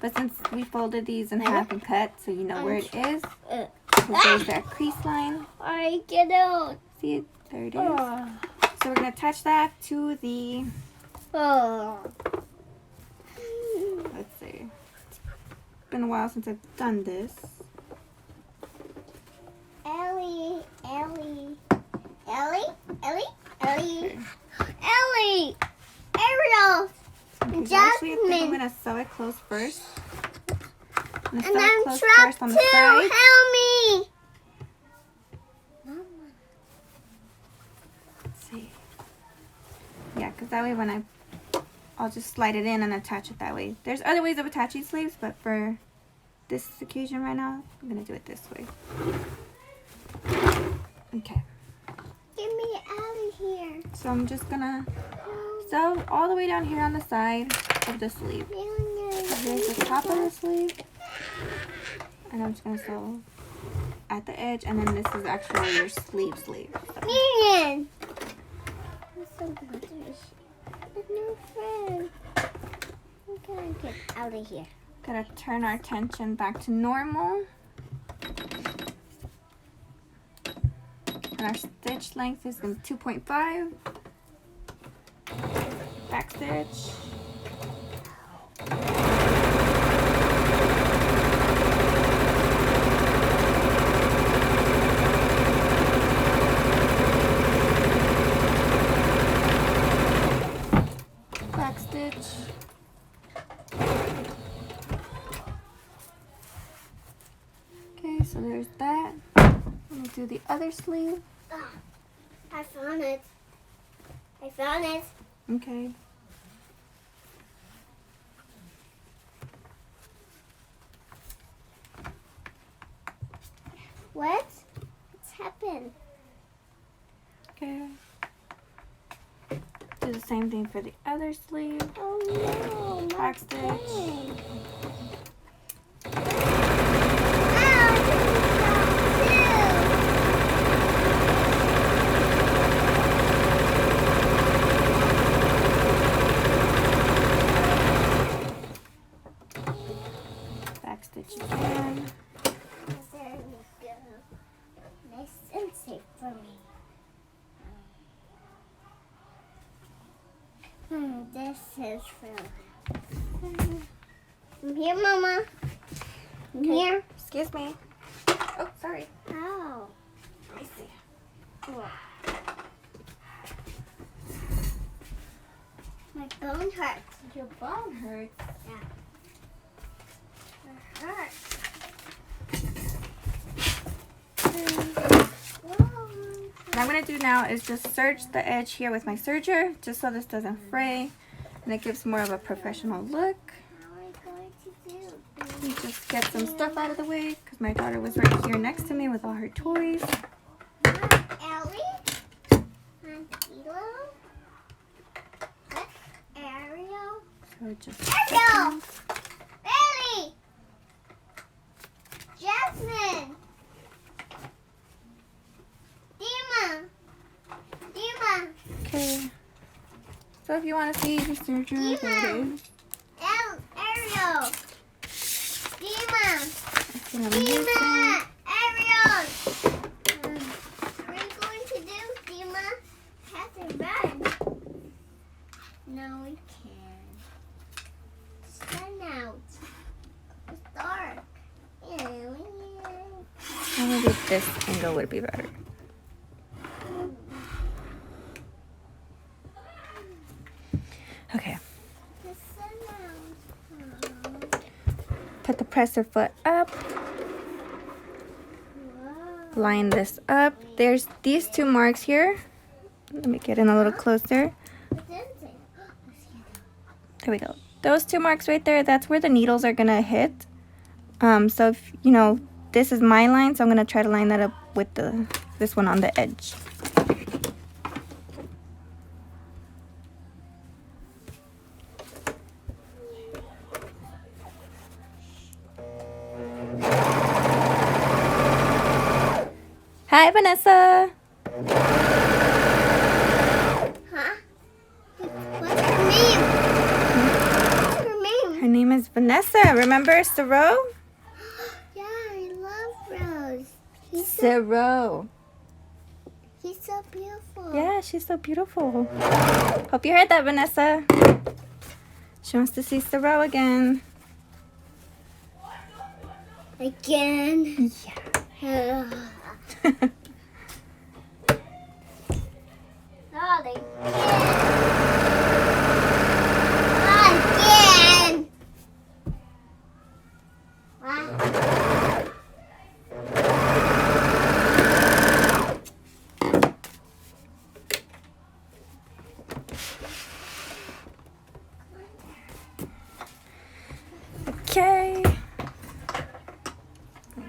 S1: But since we folded these in half and cut, so you know where it is, because there's that crease line.
S2: I get out.
S1: See it? There it is.
S2: Oh.
S1: So we're gonna attach that to the,
S2: Oh.
S1: let's see. It's been a while since I've done this.
S2: Ellie. Ariel.
S1: Okay, actually, I think I'm
S2: Jasmine.
S1: gonna sew it close first. I'm gonna
S2: And
S1: sew it
S2: I'm
S1: close
S2: trapped
S1: first on
S2: too.
S1: the side.
S2: Help me. Mama.
S1: Let's see. Yeah, because that way when I'll just slide it in and attach it that way. There's other ways of attaching sleeves, but for this occasion right now, I'm gonna do it this way. Okay,
S2: Get me out of here.
S1: so I'm just gonna
S2: No.
S1: sew all the way down here on the side of the sleeve. So here's the top of the sleeve, and I'm just gonna sew at the edge, and then this is actually your sleeve.
S2: Minion. I'm so glittery. With no friend. We gotta get out of here.
S1: Gotta turn our tension back to normal. And our stitch length is gonna be 2.5. Back stitch. Back stitch. Okay, so there's that. I'm gonna do the other sleeve.
S2: Ah, I found it. I found it.
S1: Okay.
S2: What? What's happened?
S1: Okay. Do the same thing for the other sleeve.
S2: Oh no. my
S1: Back stitch.
S2: thing.
S1: Back stitch again.
S2: There we go. Nice and safe for me. This is for. I'm here, Mama. I'm
S1: Okay.
S2: here.
S1: Excuse me. Oh, sorry.
S2: Ow.
S1: Let me see.
S2: Whoa. My bone hurts.
S1: Your bone hurts.
S2: It hurts.
S1: What I'm going to do now is just serge the edge here with my serger, just so this doesn't fray, and it gives more of a professional look.
S2: How are we going to do?
S1: You just get some stuff out of the way, because my daughter was right here next to me with all her toys.
S2: Ellie? And Kilo? What? Ariel?
S1: So just
S2: Ariel! Bailey! Jasmine! Dima!
S1: okay. So if you want to see the serger, there it is.
S2: Ariel! Dima!
S1: That's what I'm using.
S2: Dima! Ariel! What are you going to do, Dima? Have to run. No, we can't. sun out. It's dark.
S1: Maybe this angle would be better. Okay.
S2: The sun out.
S1: Put the presser foot up.
S2: Wow.
S1: Line this up. There's these 2 marks here. Let me get in a little closer. There we go. Those 2 marks right there, that's where the needles are gonna hit. So if you know, this is my line, so I'm gonna try to line that up with this one on the edge. Hi, Vanessa.
S2: Huh? What's her name? What's her name?
S1: Her name is Vanessa. Remember Siro?
S2: Yeah, I love Rose.
S1: Siro.
S2: He's so beautiful.
S1: Yeah, she's so beautiful. Hope you heard that, Vanessa. She wants to see Siro again.
S2: Again.
S1: Yeah.
S2: Darling. Again. What?
S1: Okay.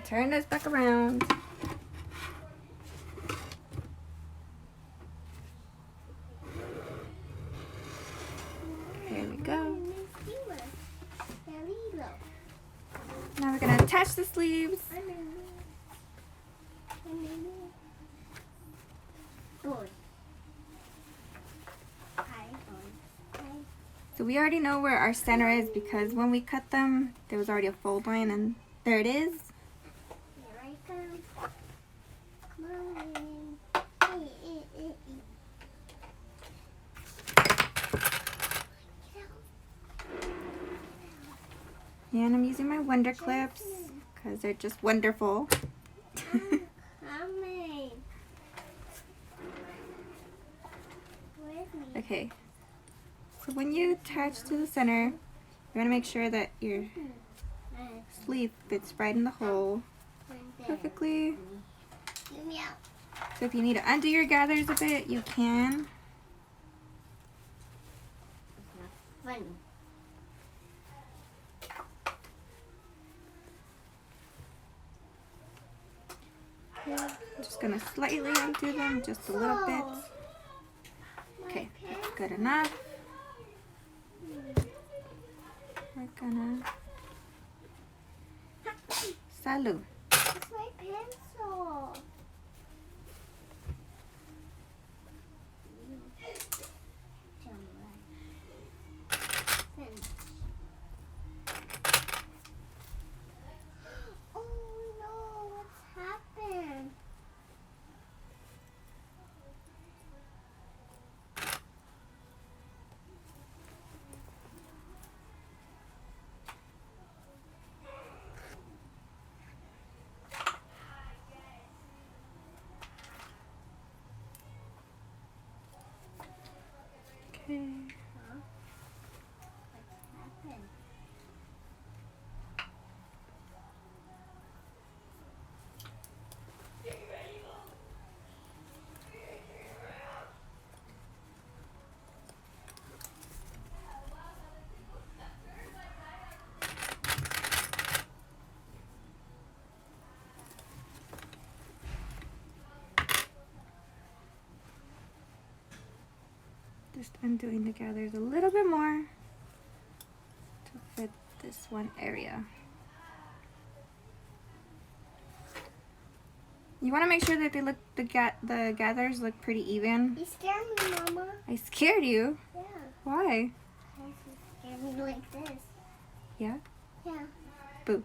S1: Turn this back around. There we go. Now we're gonna attach the sleeves. So we already know where our center is because when we cut them, there was already a fold line, and there it is.
S2: Here I come. Come on.
S1: And I'm using my Wonder Clips because they're just wonderful.
S2: Mommy. Where's me?
S1: Okay. So when you attach to the center, you want to make sure that your sleeve fits right in the hole perfectly.
S2: Give me out.
S1: So if you need to undo your gathers a bit, you can.
S2: Funny.
S1: I'm just gonna slightly undo them, just a little bit. Okay, that's good enough. We're gonna salute.
S2: It's my pencil. Oh no, what's happened?
S1: Okay.
S2: What's happened?
S1: Just undoing the gathers a little bit more to fit this one area. You want to make sure that they look the gathers look pretty even.
S2: You scared me, Mama.
S1: I scared you.
S2: Yeah.
S1: Why?
S2: You scared me like this.
S1: Yeah.
S2: Yeah.
S1: Boo.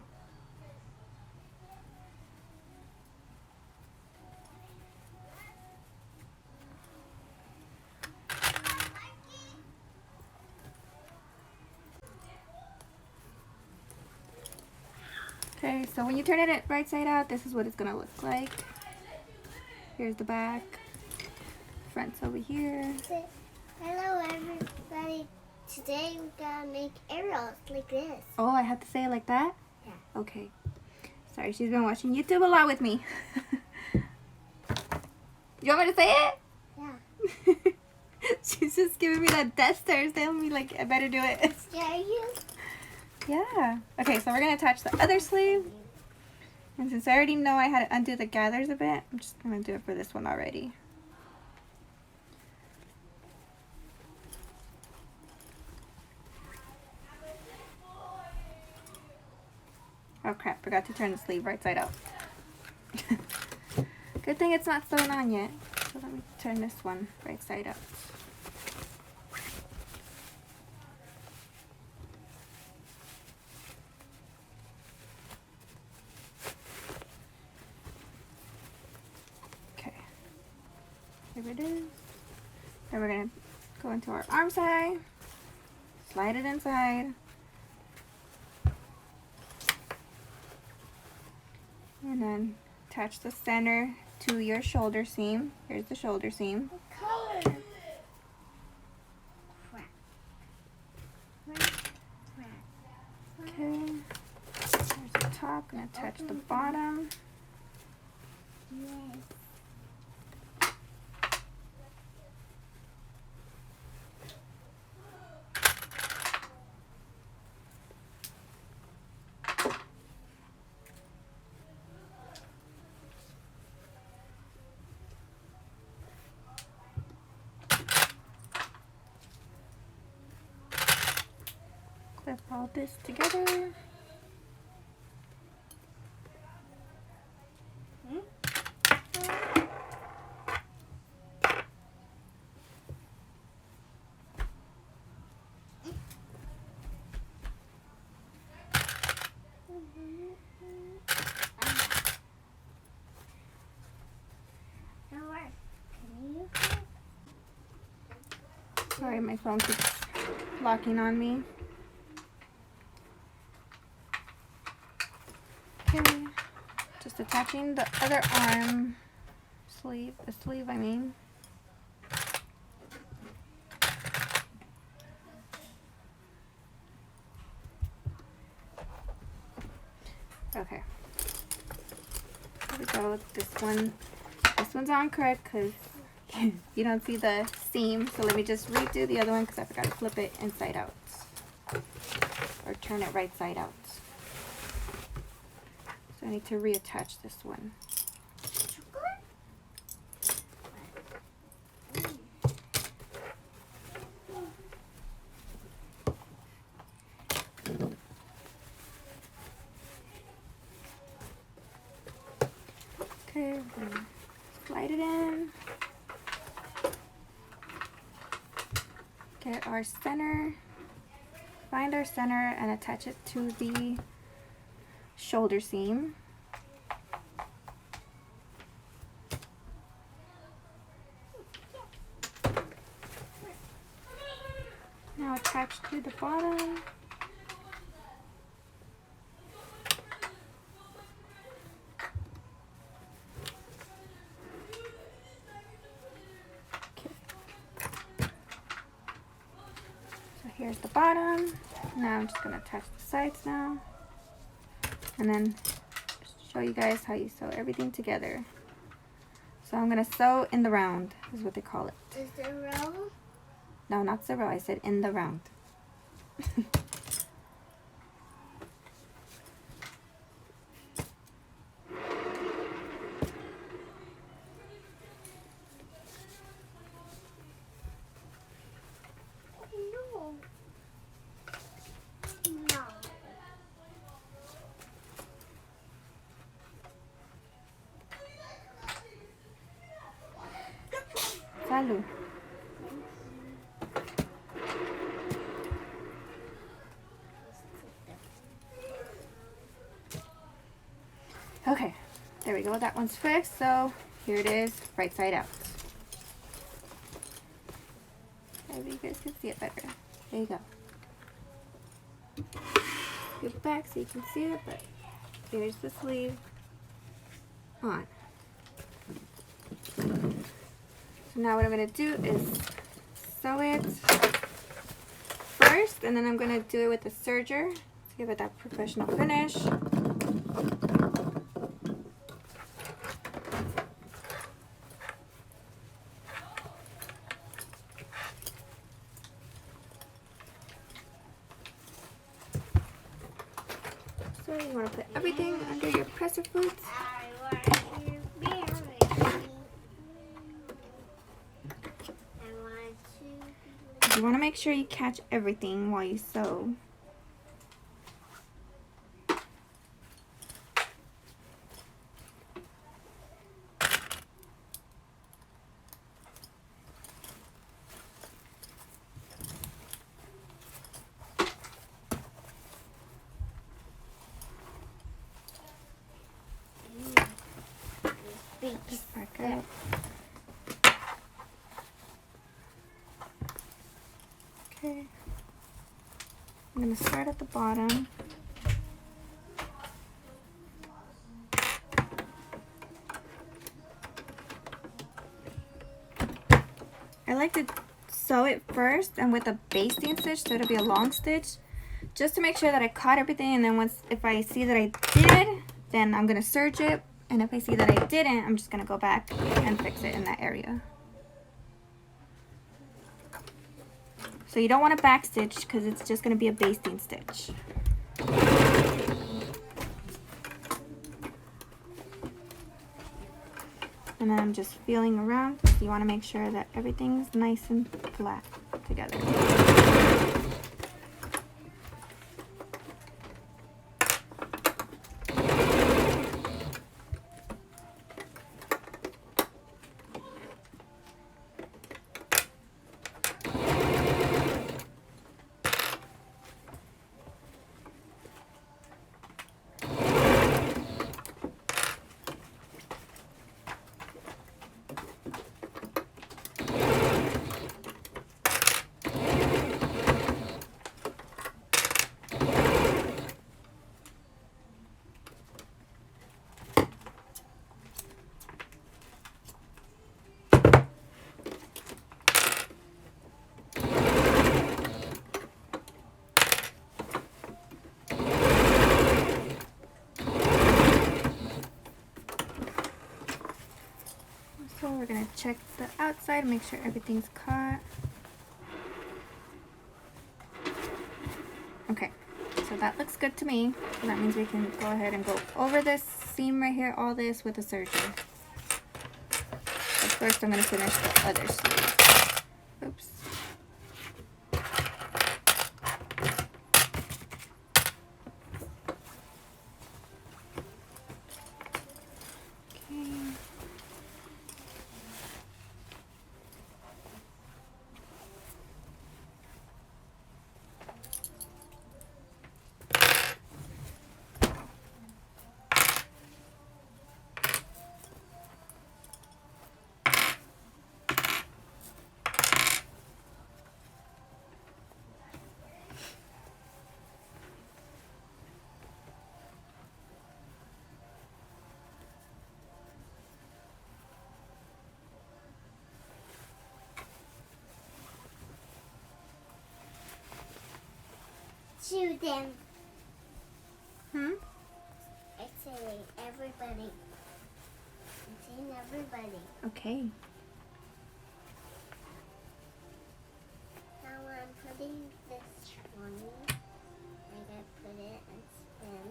S1: Okay, so when you turn it right side out, this is what it's gonna look like. Here's the back. Front's over here.
S2: Hello everybody. Today we're gonna make Ariel like this.
S1: Oh, I have to say it like that?
S2: Yeah.
S1: Okay. Sorry, she's been watching YouTube a lot with me. You want me to say it?
S2: Yeah.
S1: She's just giving me that death stare, telling me like I better do it.
S2: Scare you?
S1: Yeah. Okay, so we're gonna attach the other sleeve. And since I already know I had to undo the gathers a bit, I'm just gonna do it for this one already. Oh crap, forgot to turn the sleeve right side out. Good thing it's not sewn on yet. So let me turn this one right side up. Okay, here it is. Then we're gonna go into our arm side, slide it inside, and then attach the center to your shoulder seam. Here's the shoulder seam.
S2: What color?
S1: Okay, there's the top, gonna attach the bottom.
S2: Yes.
S1: Clip all this together. Sorry, my phone keeps locking on me. Okay, just attaching the other arm sleeve, the sleeve I mean. Okay, here we go. This one's on correct because you don't see the seam, so let me just redo the other one because I forgot to flip it inside out or turn it right side out. So I need to reattach this one. Okay, we're gonna slide it in. Get our center, find our center and attach it to the shoulder seam. Now attach to the bottom. Here's the bottom. Now I'm just going to attach the sides now. And then just show you guys how you sew everything together. So I'm going to sew in the round, is what they call it.
S2: Is it row?
S1: No, not the row. I said in the round. Salud. Okay, there we go. That one's fixed. So here it is, right side out. Maybe you guys can see it better. There you go. Go back so you can see it, but Here's the sleeve on. So now what I'm going to do is sew it first, and then I'm going to do it with the serger to give it that professional finish. So you want to put everything under your presser foot. You want to make sure you catch everything while you sew. Just back up. Okay. I'm going to start at the bottom. I like to sew it first and with a basting stitch, so it'll be a long stitch, just to make sure that I caught everything, and then if I see that I did, then I'm going to serge it, and if I see that I didn't, I'm just going to go back and fix it in that area. So you don't want to back stitch because it's just going to be a basting stitch. And then I'm just feeling around. So you want to make sure that everything's nice and flat together. So we're going to check the outside, make sure everything's caught. Okay, so that looks good to me. So that means we can go ahead and go over this seam right here, all this with a serger. But first I'm going to finish the other sleeve. Oops.
S2: Shoot them.
S1: It's
S2: saying everybody. It's saying everybody.
S1: Okay.
S2: Now I'm putting this one. I gotta put it and spin.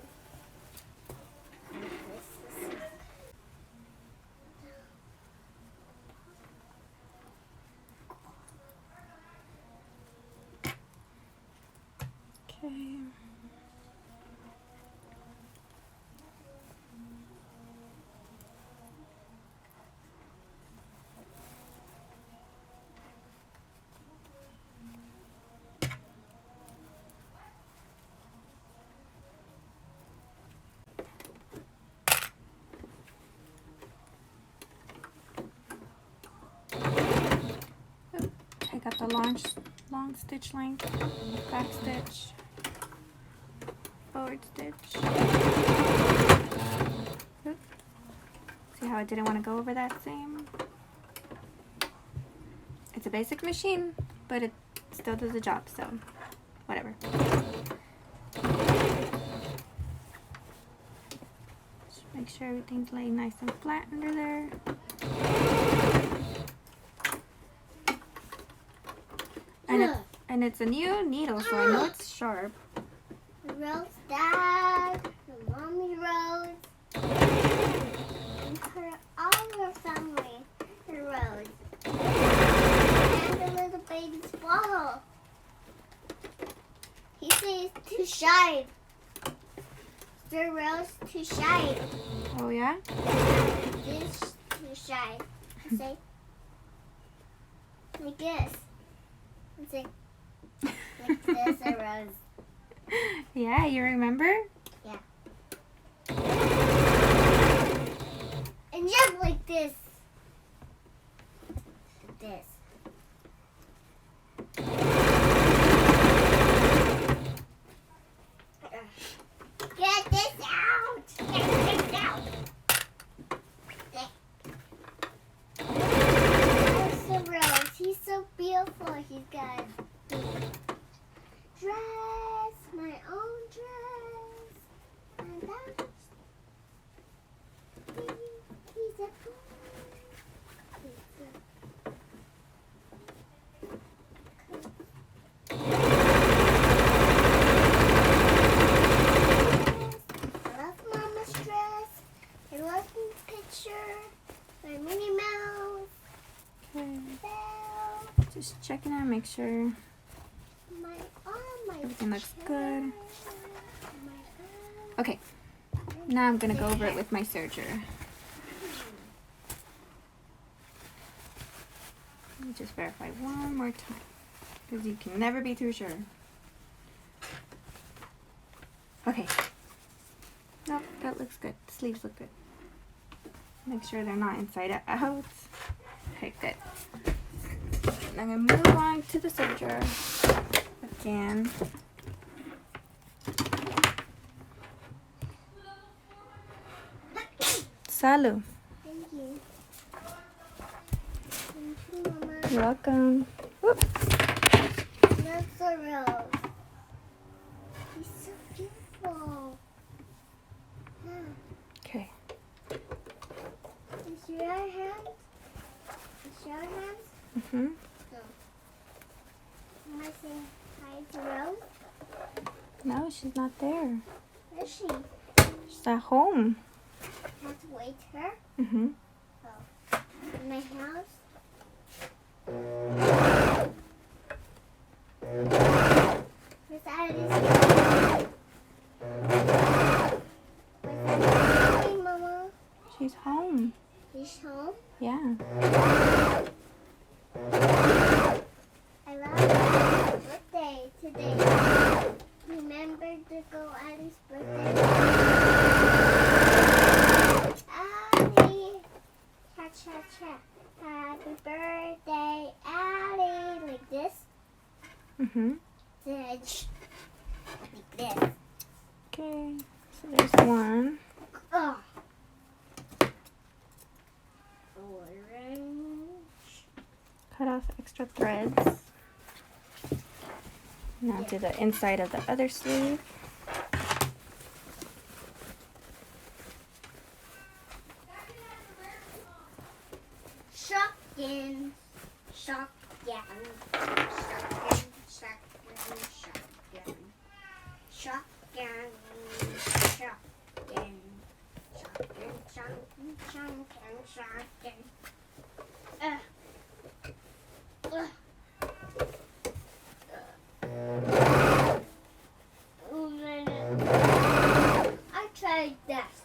S2: And this is
S1: okay. I got the long stitch length, back stitch, forward stitch. See how I didn't want to go over that same? It's a basic machine, but it still does the job, so whatever. Just make sure everything's laying nice and flat under there. And it's a new needle, so I know it's sharp.
S2: Rose dad, her mommy Rose, and all her family, her Rose, and the little baby's bottle. He says too shy. The Rose too shy.
S1: Oh yeah?
S2: This too shy. I say like this. I say like this, a Rose.
S1: Yeah, you remember?
S2: Yeah. And just like this. Like this. Get this out! Get this out! There's the Rose. He's so beautiful. He's got a dress, my own dress, and that's he's a boy. I love Mama's dress. I love this picture. My Minnie Mouse.
S1: Okay.
S2: Belle.
S1: Just checking out, make sure
S2: My
S1: everything looks
S2: chair,
S1: good.
S2: my
S1: Okay, now I'm gonna go over it with my serger. Let me just verify one more time, because you can never be too sure. Okay. Nope, that looks good. The sleeves look good. Make sure they're not inside out. Okay, good. And I'm gonna move on to the serger again. Salud.
S2: Thank you. Thank you, Mama.
S1: You're welcome. Whoop.
S2: That's the Rose. He's so beautiful.
S1: Okay.
S2: Is your hand? Is your hands?
S1: Mm-hmm.
S2: Am I saying hi to Rose?
S1: No, she's not there.
S2: Where is she?
S1: She's at home.
S2: I have to wait her.
S1: Mm-hmm.
S2: In my house. Where's Alice? Where's Alice, Mama?
S1: She's home.
S2: She's home.
S1: Yeah.
S2: I love her birthday today. Remember to go Ali's birthday. Ali, cha cha cha. Happy birthday, Ali. Like this.
S1: Mm-hmm.
S2: Like this.
S1: Okay. So there's one.
S2: Oh. Orange.
S1: Cut off extra threads. Now do the inside of the other sleeve.
S2: Shotgun. Shotgun. Shotgun. Shotgun. Shotgun. Shotgun. Shotgun. Shotgun. Shotgun. Shotgun. Shotgun. I tried this.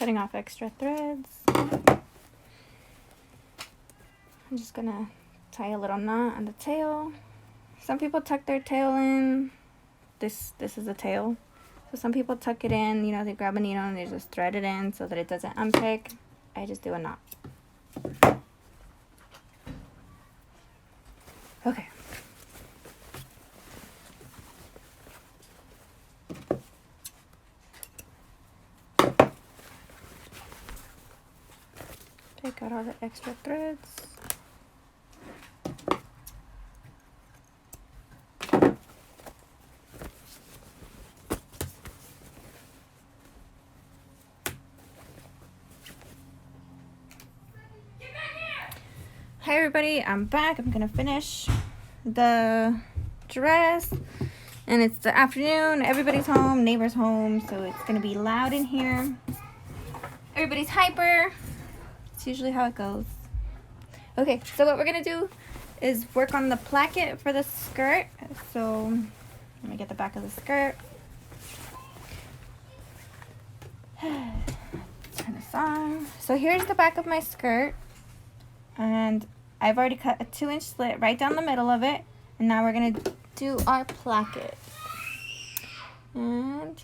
S1: cutting off extra threads. I'm just gonna tie a little knot on the tail. Some people tuck their tail in. This is a tail. So some people tuck it in, you know, they grab a needle and they just thread it in so that it doesn't unpick. I just do a knot. Okay. Take out all the extra threads. Hi everybody, I'm back. I'm gonna finish the dress and it's the afternoon. Everybody's home, neighbor's home, so it's gonna be loud in here. Everybody's hyper. It's usually how it goes. Okay, so what we're gonna do is work on the placket for the skirt. So let me get the back of the skirt. Turn this on. So here's the back of my skirt. And I've already cut a 2-inch slit right down the middle of it. And now we're going to do our placket. And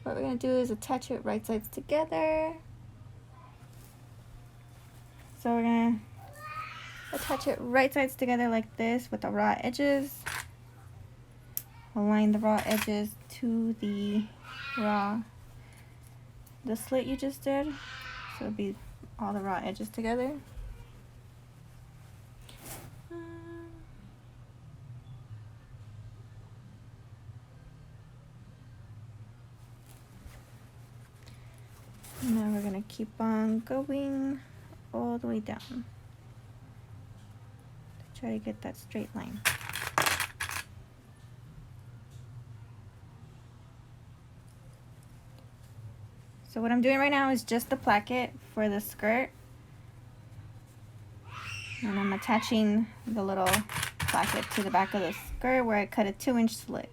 S1: what we're going to do is attach it right sides together. So we're going to attach it right sides together like this with the raw edges. Align the raw edges to the slit you just did. So it'll be all the raw edges together. Now we're going to keep on going all the way down to try to get that straight line. So what I'm doing right now is just the placket for the skirt. And I'm attaching the little placket to the back of the skirt where I cut a 2-inch slit.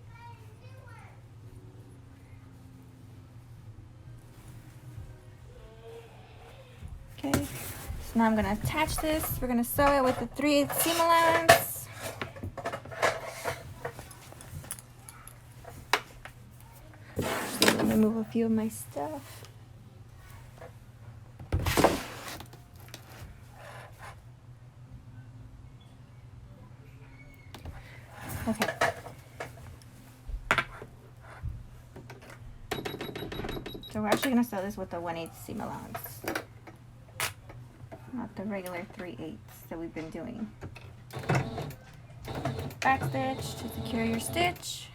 S1: Okay, so now I'm going to attach this. We're going to sew it with the 3/8 seam allowance. Just let me move a few of my stuff. Okay. So we're actually going to sew this with the 1/8 seam allowance. Not the regular 3/8 that we've been doing. Back stitch to secure your stitch.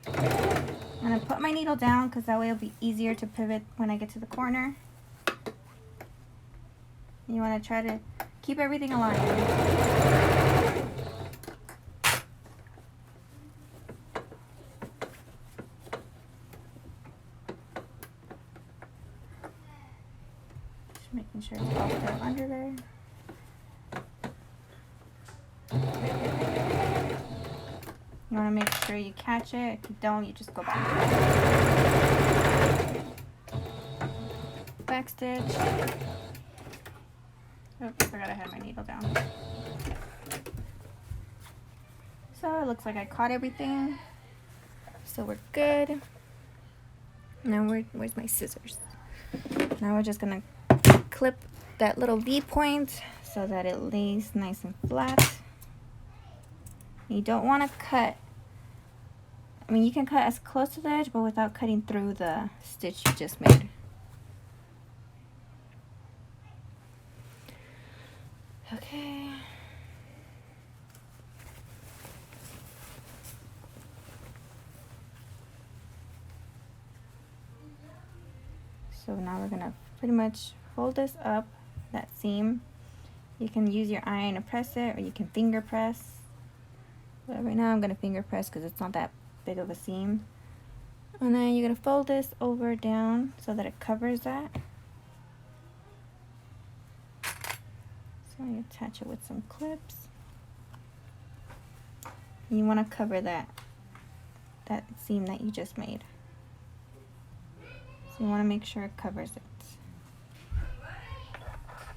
S1: I'm going to put my needle down because that way it'll be easier to pivot when I get to the corner. You want to try to keep everything aligned. Making sure it's all still under there. You want to make sure you catch it. If you don't, you just go back. Back stitch. Oops, forgot I had my needle down. So it looks like I caught everything. So we're good. Now where's my scissors? Now we're just gonna clip that little V point so that it lays nice and flat. You don't want to cut, I mean you can cut as close to the edge but without cutting through the stitch you just made. Okay. So now we're gonna pretty much fold this up, that seam. You can use your iron to press it or you can finger press. But right now I'm gonna finger press because it's not that big of a seam. And then you're gonna fold this over down so that it covers that. So you attach it with some clips. And you want to cover that seam that you just made. So You want to make sure it covers it.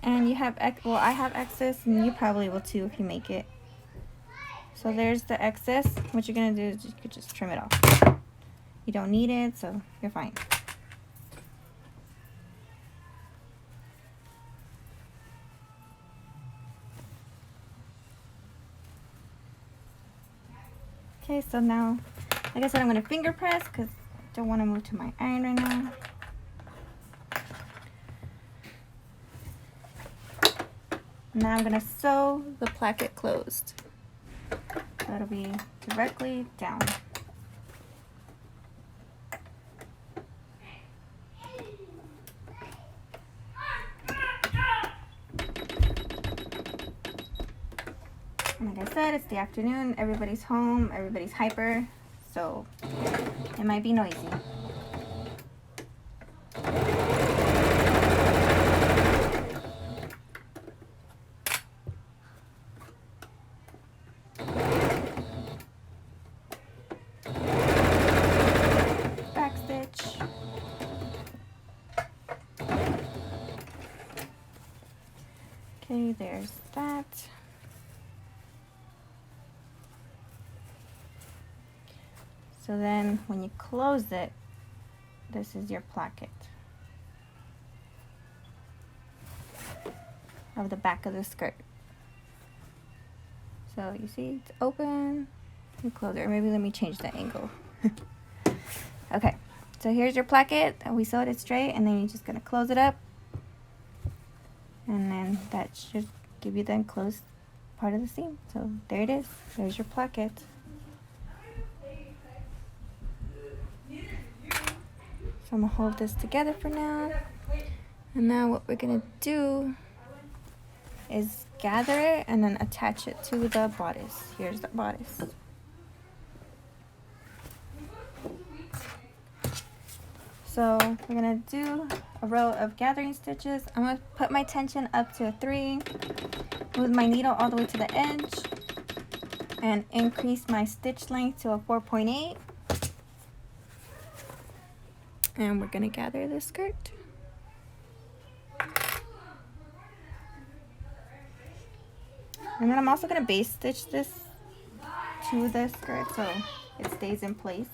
S1: And you have, well, I have excess, and you probably will too if you make it. So there's the excess. What you're going to do is you could just trim it off. You don't need it, so you're fine. Okay, so now, like I said, I'm going to finger press because I don't want to move to my iron right now. Now I'm going to sew the placket closed. That'll be directly down. Like I said, it's the afternoon, everybody's home, everybody's hyper, so it might be noisy. Back stitch. Okay, there's that. So then when you close it, this is your placket of the back of the skirt. So you see it's open, you close it, or maybe let me change the angle. Okay, so here's your placket. We sewed it straight, and then you're just gonna close it up, and then that should give you the enclosed part of the seam. So there it is, there's your placket. So I'm going to hold this together for now. And now what we're going to do is gather it and then attach it to the bodice. Here's the bodice. So we're going to do a row of gathering stitches. I'm going to put my tension up to a 3, move my needle all the way to the edge, and increase my stitch length to a 4.8. And we're gonna gather the skirt. And then I'm also gonna base stitch this to the skirt so it stays in place.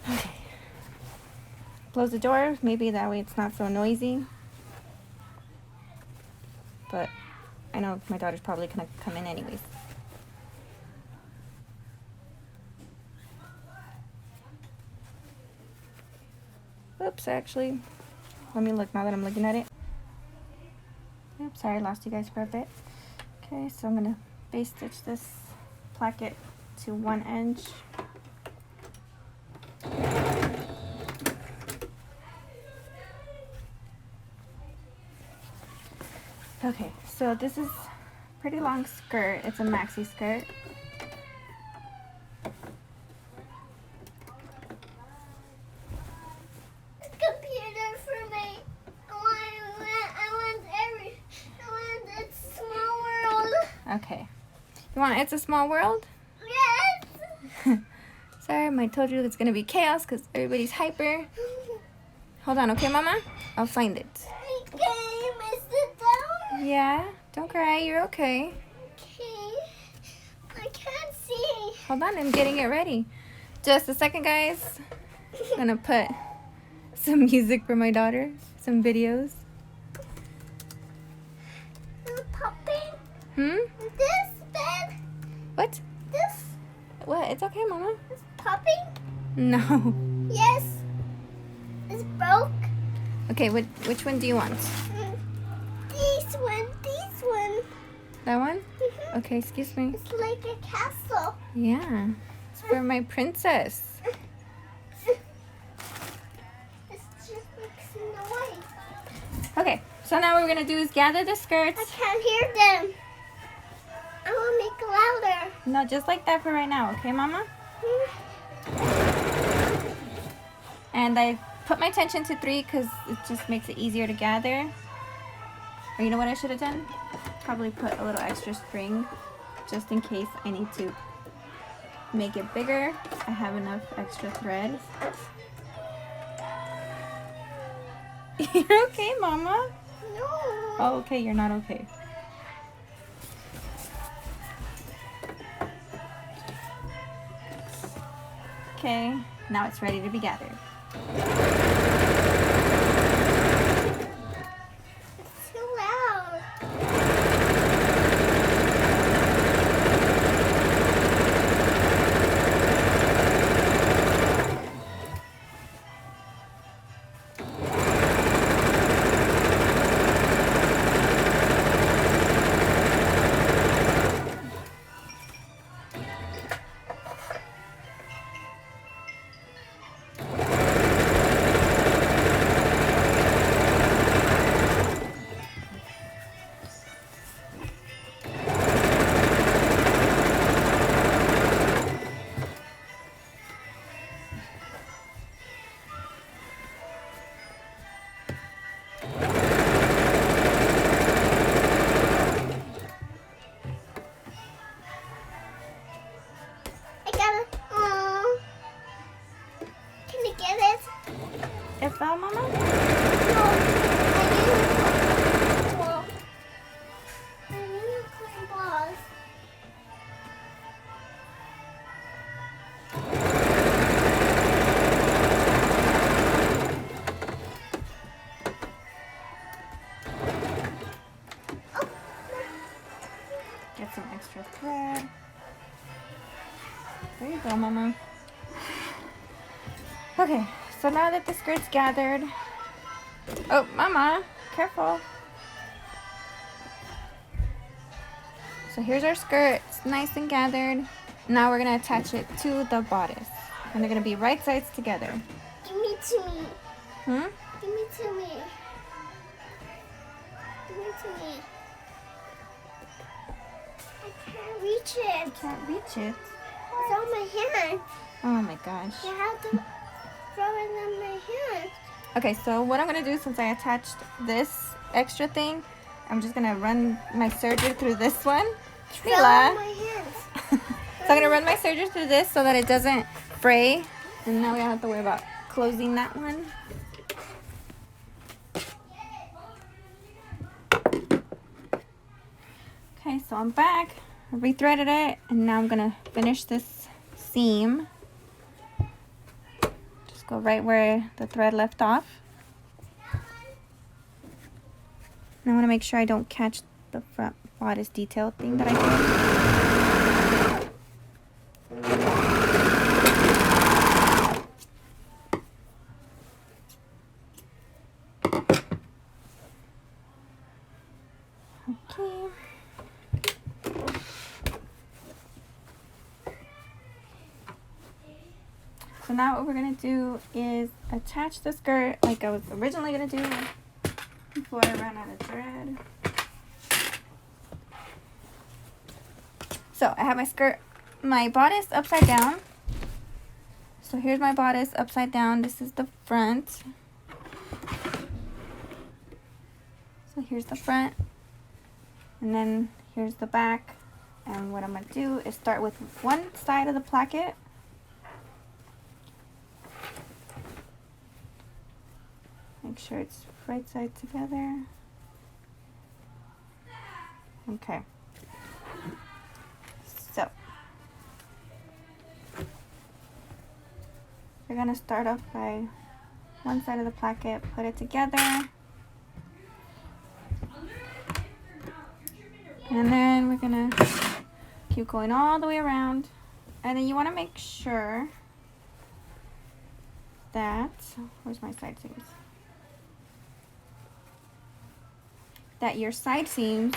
S1: Okay. Close the door, maybe that way it's not so noisy. But I know my daughter's probably gonna come in anyways. Oops, actually, let me look now that I'm looking at it. Oops, sorry, I lost you guys for a bit. Okay, so I'm gonna base stitch this placket to one edge. Okay, so this is a pretty long skirt. It's a maxi skirt.
S2: Computer for me. I want It's Small World.
S1: Okay. You want It's a Small World?
S2: Yes.
S1: Sorry, I told you it's gonna be chaos because everybody's hyper. Hold on, okay, Mama? I'll find it.
S2: Okay, is it down?
S1: Yeah, don't cry, you're okay.
S2: Okay. I can't see.
S1: Hold on, I'm getting it ready. Just a second, guys. I'm gonna put some music for my daughter, some videos.
S2: Is it popping? This bed?
S1: What?
S2: This?
S1: What? It's okay, Mama.
S2: It's popping?
S1: No.
S2: Yes. It's broke.
S1: Okay, which one do you want?
S2: This one. This one.
S1: That one?
S2: Mhm.
S1: Okay, excuse me.
S2: It's like a castle.
S1: Yeah, it's for my princess.
S2: It just makes noise.
S1: Okay, so now what we're gonna do is gather the skirts.
S2: I can't hear them. I want to make it louder.
S1: No, just like that for right now, okay, Mama? And I put my tension to 3 because it just makes it easier to gather. Or you know what I should have done? Probably put a little extra string just in case I need to make it bigger. I have enough extra thread. You're okay, Mama?
S2: No.
S1: Oh, okay, you're not okay. Okay, now it's ready to be gathered.
S2: It's too loud. I got it. Aww. Can you get it?
S1: It fell, Mama?
S2: No. I need clean balls.
S1: Get some extra thread. There you go, Mama. Okay, so now that the skirt's gathered. Oh, Mama, careful. So here's our skirt. It's nice and gathered. Now we're gonna attach it to the bodice. And they're gonna be right sides together.
S2: Give me to me.
S1: Hmm?
S2: Give me to me. Give me to me. I can't reach it.
S1: Can't reach it.
S2: It's on my hand.
S1: Oh my gosh.
S2: I have to throw it in my hand.
S1: Okay, so what I'm gonna do, since I attached this extra thing, I'm just gonna run my serger through this one.
S2: Throw it in
S1: Mila.
S2: my hands.
S1: So I'm gonna run my serger through this so that it doesn't fray. And now we don't have to worry about closing that one. Okay, so I'm back. I rethreaded it, and now I'm gonna finish this seam. Just go right where the thread left off. And I want to make sure I don't catch the front bodice detail thing that I did. Okay. So now what we're going to do is attach the skirt like I was originally going to do before I ran out of thread. So I have my bodice upside down. So here's my bodice upside down. This is the front. So here's the front. And then here's the back. And what I'm going to do is start with one side of the placket. Make sure it's right side together. Okay. So we're going to start off by one side of the placket, put it together. And then we're going to keep going all the way around. And then you want to make sure that, where's my side seams? That your side seams,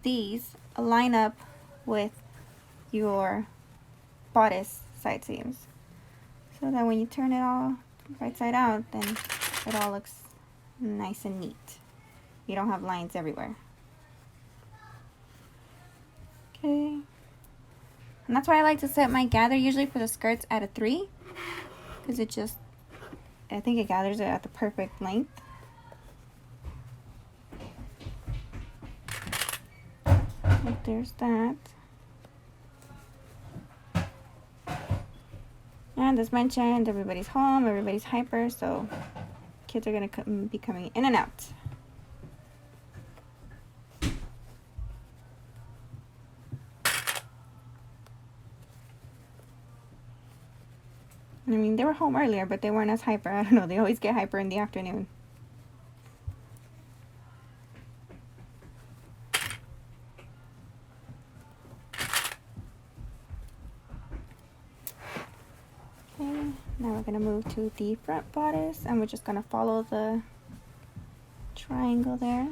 S1: these, line up with your bodice side seams. So that when you turn it all right side out, then it all looks nice and neat. You don't have lines everywhere. Okay. And that's why I like to set my gather usually for the skirts at a 3. Because it just I think it gathers it at the perfect length. But there's that. And as mentioned, everybody's home, everybody's hyper, so kids are going to be coming in and out. I mean, they were home earlier, but they weren't as hyper. I don't know, they always get hyper in the afternoon. Okay, now we're going to move to the front bodice, and we're just going to follow the triangle there.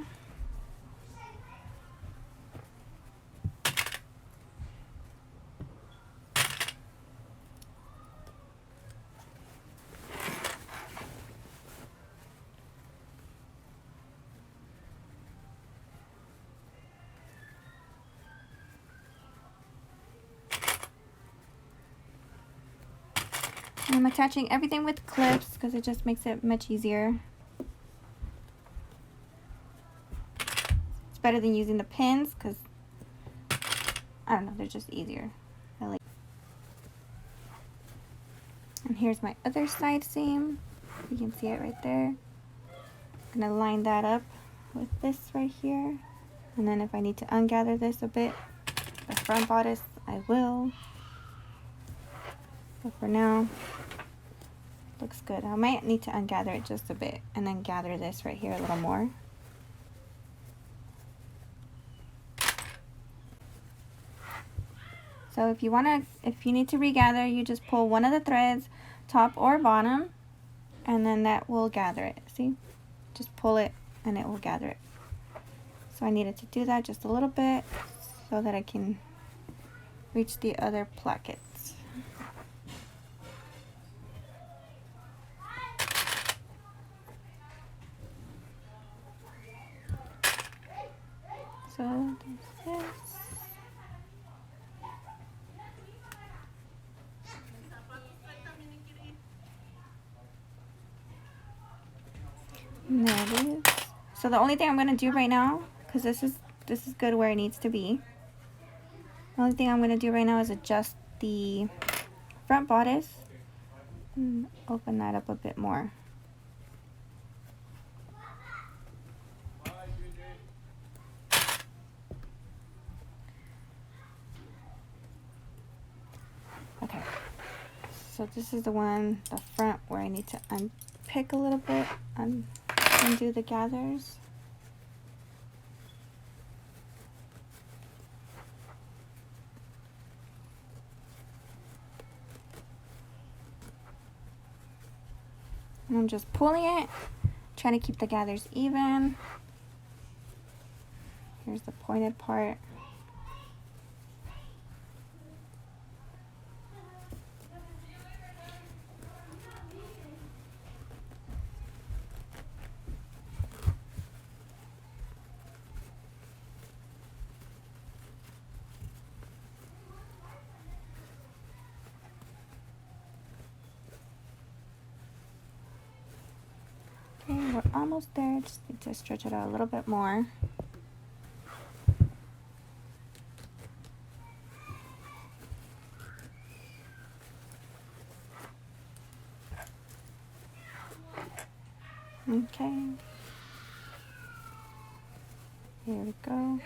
S1: I'm attaching everything with clips because it just makes it much easier. It's better than using the pins because, I don't know, they're just easier. I like. And here's my other side seam. You can see it right there. I'm going to line that up with this right here. And then if I need to ungather this a bit, the front bodice, I will. But for now, looks good. I might need to ungather it just a bit and then gather this right here a little more. So if you need to regather, you just pull one of the threads, top or bottom, and then that will gather it. See? Just pull it and it will gather it. So I needed to do that just a little bit so that I can reach the other plackets. So there's this. And there it is. So the only thing I'm going to do right now, because this is good where it needs to be. The only thing I'm going to do right now is adjust the front bodice and open that up a bit more. Okay, so this is the one, the front, where I need to unpick a little bit, undo the gathers. And I'm just pulling it, trying to keep the gathers even. Here's the pointed part. Okay, we're almost there. Just need to stretch it out a little bit more. Okay. Here we go.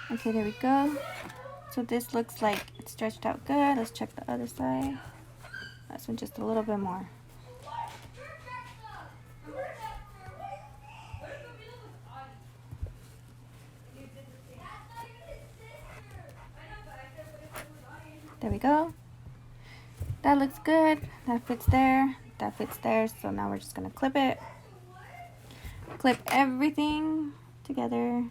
S1: Okay, there we go. So this looks like it's stretched out good. Let's check the other side. This one just a little bit more. There we go. That looks good. That fits there. That fits there. So now we're just gonna clip it. Clip everything together.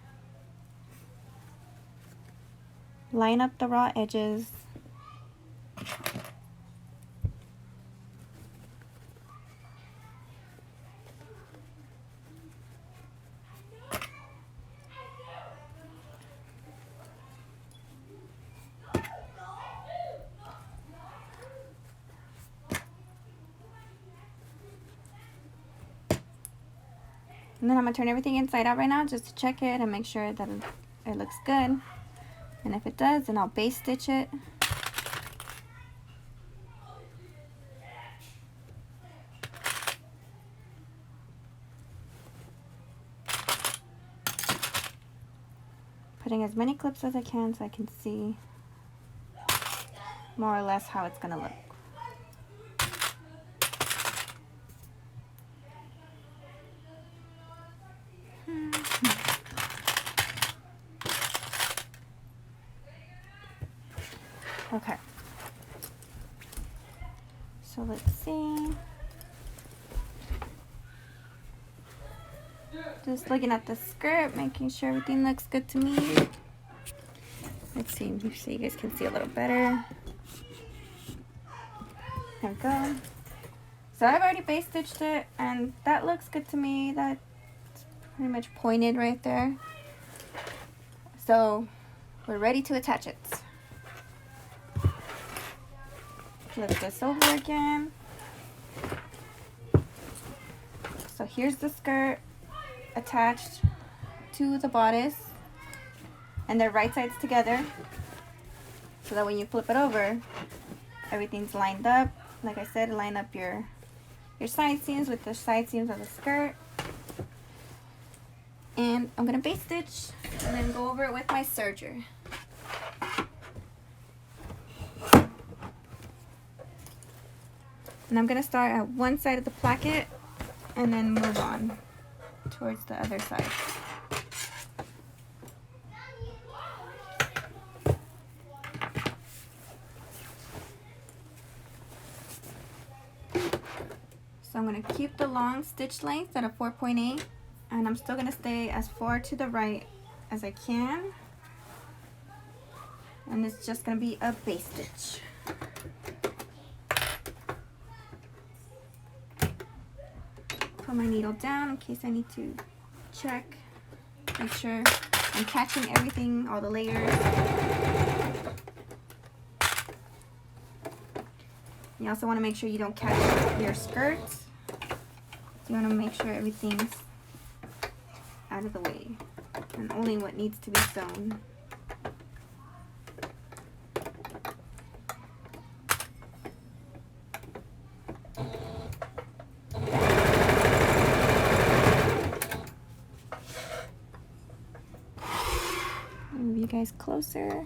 S1: Line up the raw edges. And then I'm gonna turn everything inside out right now just to check it and make sure that it looks good. And if it does, then I'll base stitch it. Putting as many clips as I can so I can see more or less how it's gonna look. Okay. So let's see. Just looking at the skirt, making sure everything looks good to me. Let's see so you guys can see a little better. There we go. So I've already base stitched it, and that looks good to me. That's pretty much pointed right there. So we're ready to attach it. Flip this over again. So here's the skirt attached to the bodice, and they're right sides together, so that when you flip it over, everything's lined up. Like I said, line up your side seams with the side seams of the skirt. And I'm gonna base stitch and then go over it with my serger. And I'm gonna start at one side of the placket and then move on towards the other side. So I'm going to keep the long stitch length at a 4.8, and I'm still going to stay as far to the right as I can. And it's just going to be a base stitch. Put my needle down in case I need to check, make sure I'm catching everything, all the layers. You also want to make sure you don't catch your skirts. So you want to make sure everything's out of the way and only what needs to be sewn. Move you guys closer.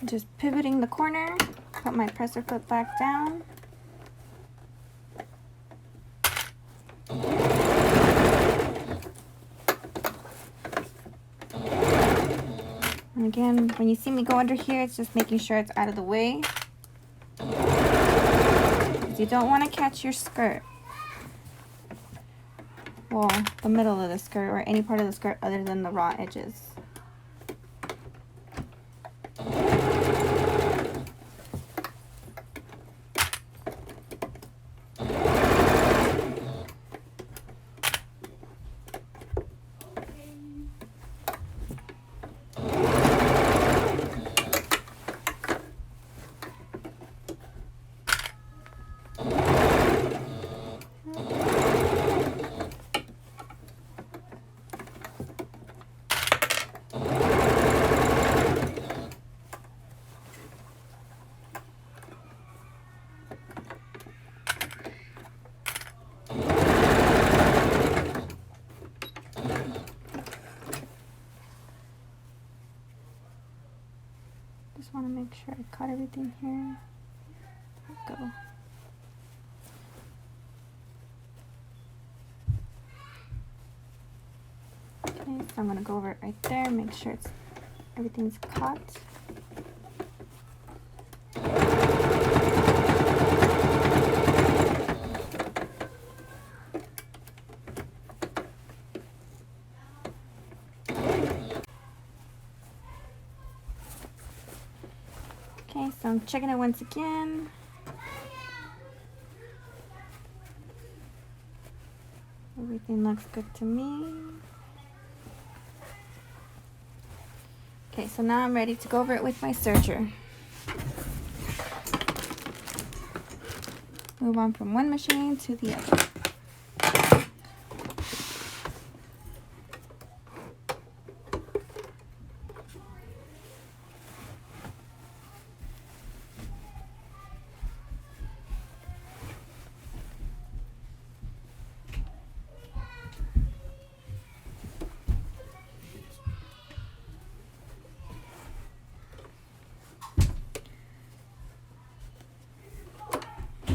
S1: Just pivoting the corner, put my presser foot back down. And again, when you see me go under here, it's just making sure it's out of the way, because you don't want to catch your skirt. Well, the middle of the skirt or any part of the skirt other than the raw edges. everything here. There we go. Okay, so I'm gonna go over it right there, make sure everything's caught. Okay, so I'm checking it once again. Everything looks good to me. Okay, so now I'm ready to go over it with my serger. Move on from one machine to the other.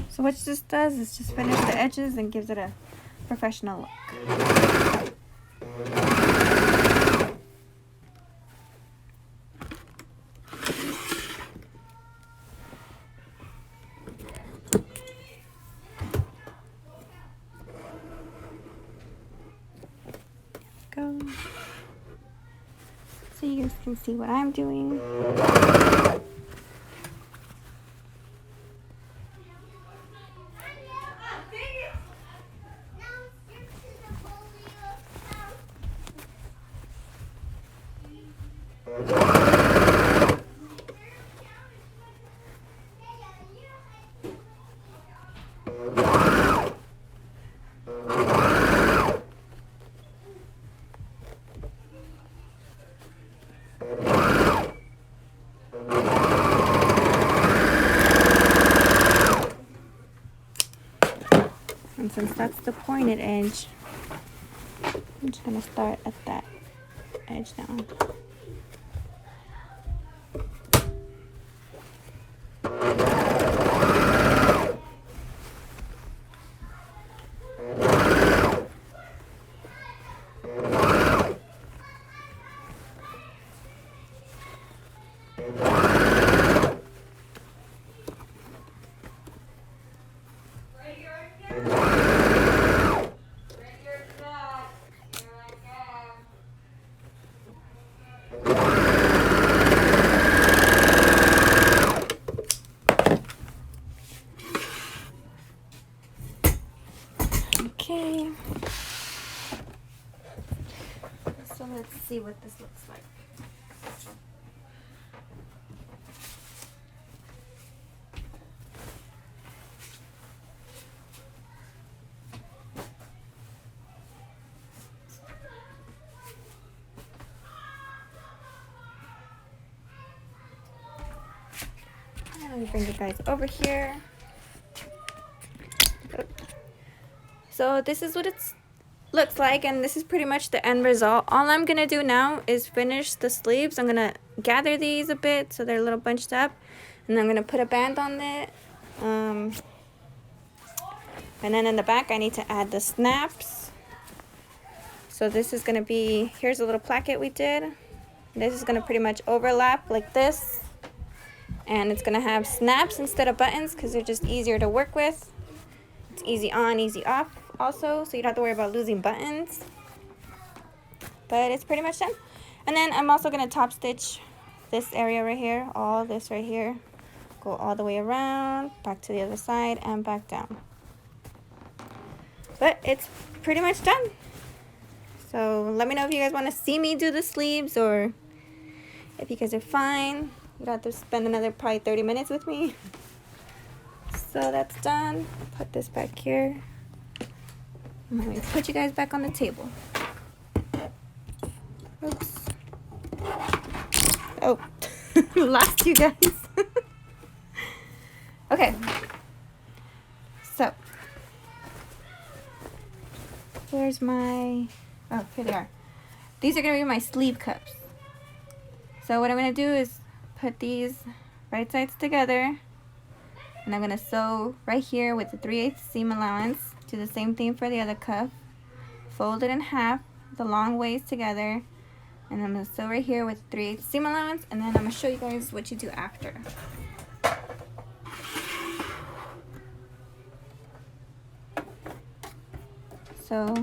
S1: So what this does is just finish the edges and gives it a professional look. Go. So you guys can see what I'm doing. And since that's the pointed edge, I'm just going to start at that edge now. Okay, so let's see what this looks like. And let me bring you guys over here. So this is what it looks like, and this is pretty much the end result. All I'm gonna do now is finish the sleeves. I'm gonna gather these a bit so they're a little bunched up, and I'm gonna put a band on it. And then in the back I need to add the snaps. So this is gonna be, here's a little placket we did. This is gonna pretty much overlap like this, and it's gonna have snaps instead of buttons because they're just easier to work with. It's easy on, easy off also, so you don't have to worry about losing buttons. But it's pretty much done. And then I'm also going to top stitch this area right here, all this right here. Go all the way around, back to the other side, and back down. But it's pretty much done. So let me know if you guys want to see me do the sleeves, or if you guys are fine. You don't have to spend another probably 30 minutes with me. So that's done. Put this back here. Let me put you guys back on the table. Oops. Oh, lost you guys. Okay. So, here's my, oh, here they are. These are going to be my sleeve cups. So what I'm going to do is put these right sides together. And I'm going to sew right here with the 3/8 seam allowance. Do the same thing for the other cuff. Fold it in half, the long ways together. And I'm going to sew right here with 3/8 seam allowance. And then I'm going to show you guys what you do after. So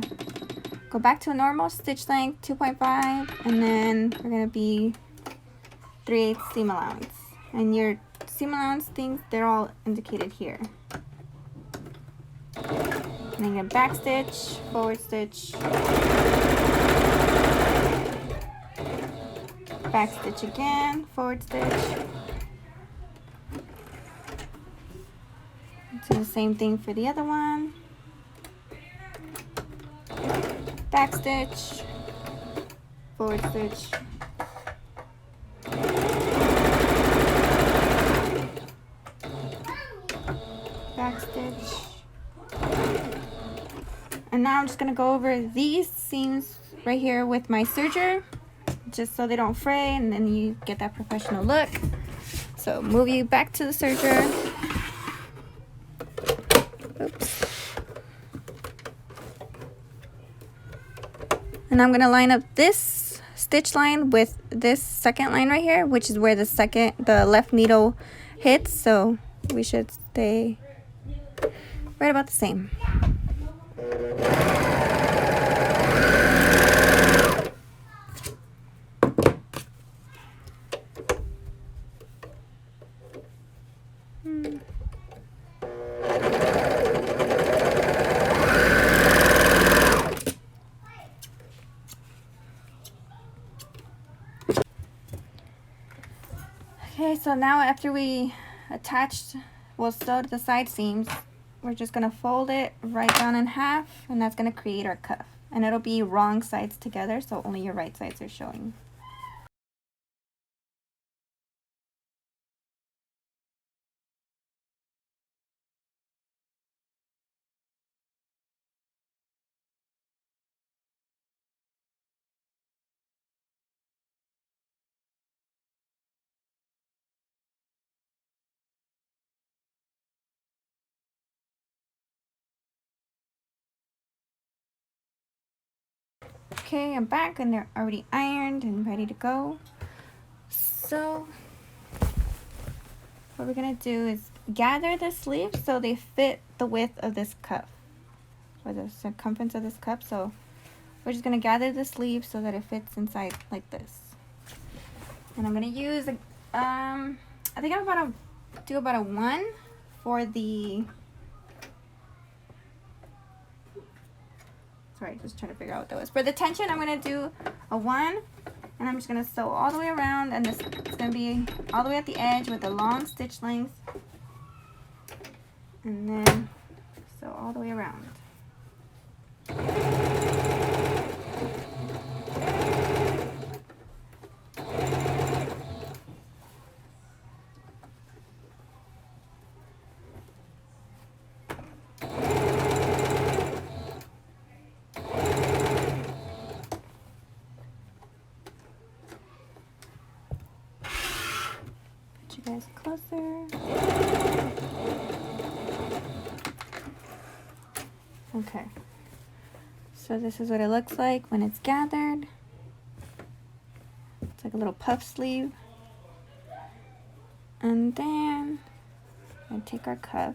S1: go back to a normal stitch length, 2.5, and then we're going to be 3/8 seam allowance. And your seam allowance things, they're all indicated here. And then you're back stitch, forward stitch, back stitch again, forward stitch. Do the same thing for the other one. Back stitch, forward stitch, back stitch. And now I'm just going to go over these seams right here with my serger, just so they don't fray and then you get that professional look. So move you back to the serger. Oops. And I'm going to line up this stitch line with this second line right here, which is where the left needle hits. So we should stay right about the same. Okay, so now after we we'll sew the side seams, we're just going to fold it right down in half, and that's going to create our cuff. And it'll be wrong sides together, so only your right sides are showing. Okay, I'm back and they're already ironed and ready to go. So what we're going to do is gather the sleeves so they fit the width of this cuff, or the circumference of this cuff. So we're just going to gather the sleeve so that it fits inside like this. And I'm going to use, I think I'm going to do about a 1 for the, sorry, just trying to figure out what that was. For the tension, I'm going to do a 1, and I'm just going to sew all the way around, and this is going to be all the way at the edge with a long stitch length, and then sew all the way around. Guys closer. Okay, so this is what it looks like when it's gathered. It's like a little puff sleeve. And then I take our cuff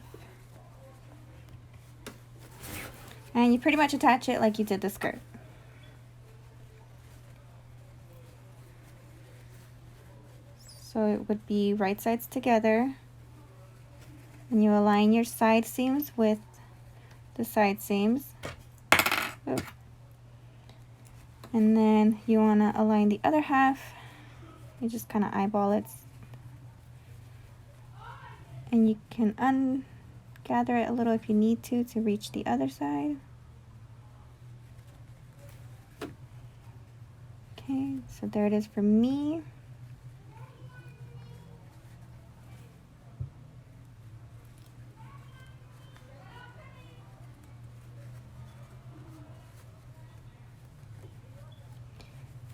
S1: and you pretty much attach it like you did the skirt. So it would be right sides together, and you align your side seams with the side seams. Oops. And then you want to align the other half. You just kind of eyeball it, and you can ungather it a little if you need to reach the other side. Okay, so there it is for me.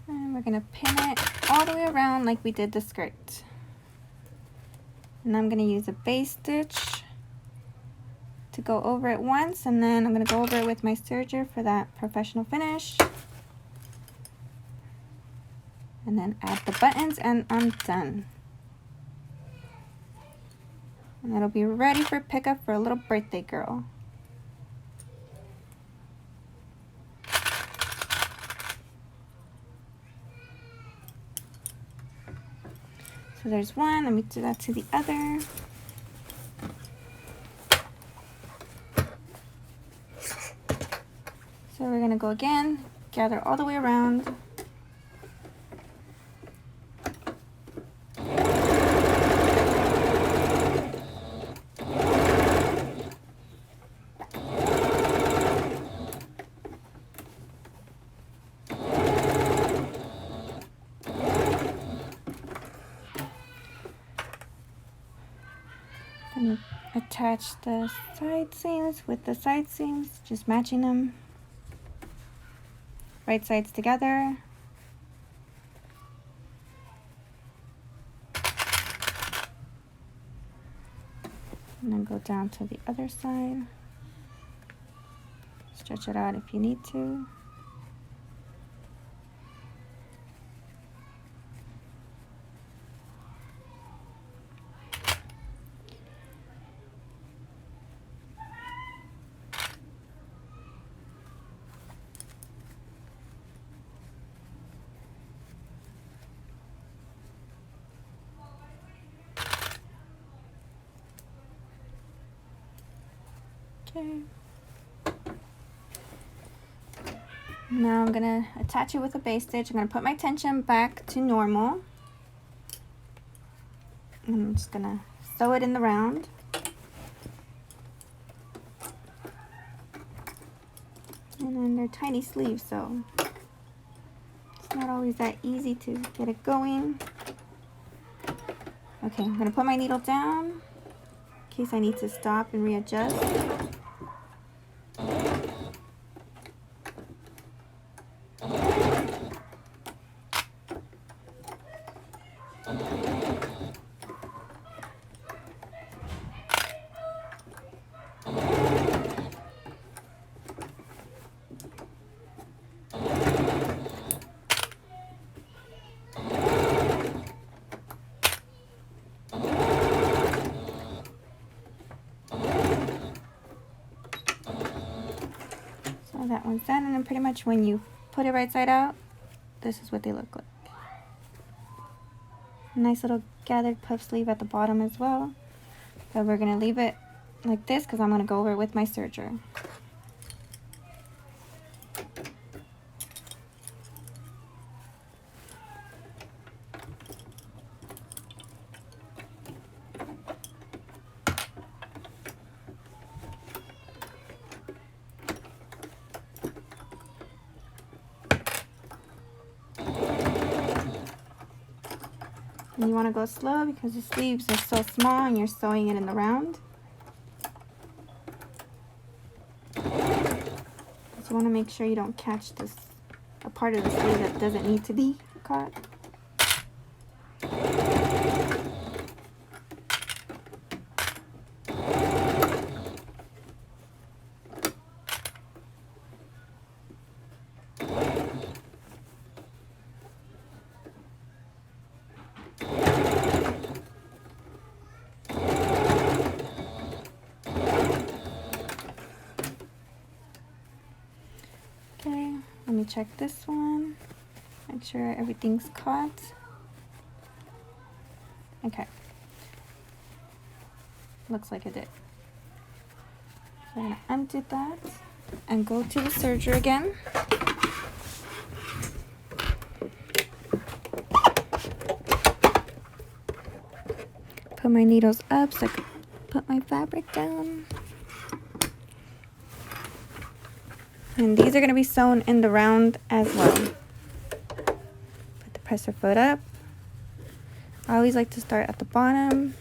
S1: And we're going to pin it all the way around like we did the skirt. And I'm going to use a base stitch to go over it once, and then I'm going to go over it with my serger for that professional finish. And then add the buttons, and I'm done. And it'll be ready for pickup for a little birthday girl. So there's one. Let me do that to the other. So we're going to go again, gather all the way around. And attach the side seams with the side seams, just matching them. Right sides together. And then go down to the other side. Stretch it out if you need to. Okay. Now I'm gonna attach it with a base stitch. I'm gonna put my tension back to normal. And I'm just gonna sew it in the round. And then they're tiny sleeves, so it's not always that easy to get it going. Okay, I'm gonna put my needle down in case I need to stop and readjust. That one's done, and then pretty much when you put it right side out, this is what they look like. Nice little gathered puff sleeve at the bottom as well. But we're gonna leave it like this because I'm gonna go over it with my serger. And you want to go slow because the sleeves are so small and you're sewing it in the round. So you want to make sure you don't catch this a part of the sleeve that doesn't need to be caught. Okay, let me check this one. Make sure everything's caught. Okay. Looks like it did. So I'm gonna undo that and go to the serger again. Put my needles up so I can put my fabric down. And these are going to be sewn in the round as well. Put the presser foot up. I always like to start at the bottom.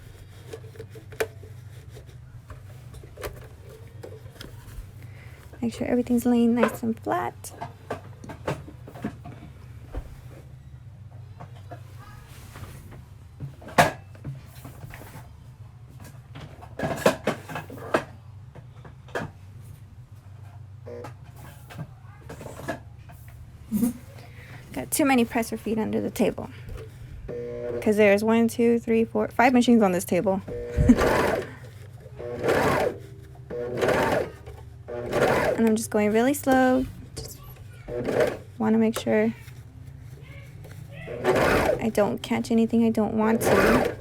S1: Make sure everything's laying nice and flat. too many presser feet under the table. Because there's 1, 2, 3, 4, 5 machines on this table. And I'm just going really slow. Just want to make sure I don't catch anything I don't want to.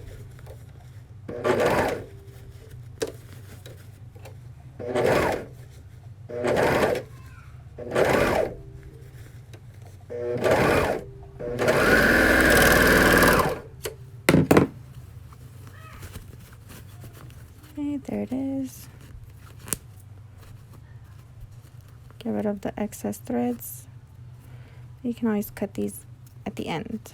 S1: Okay, there it is. Get rid of the excess threads. You can always cut these at the end.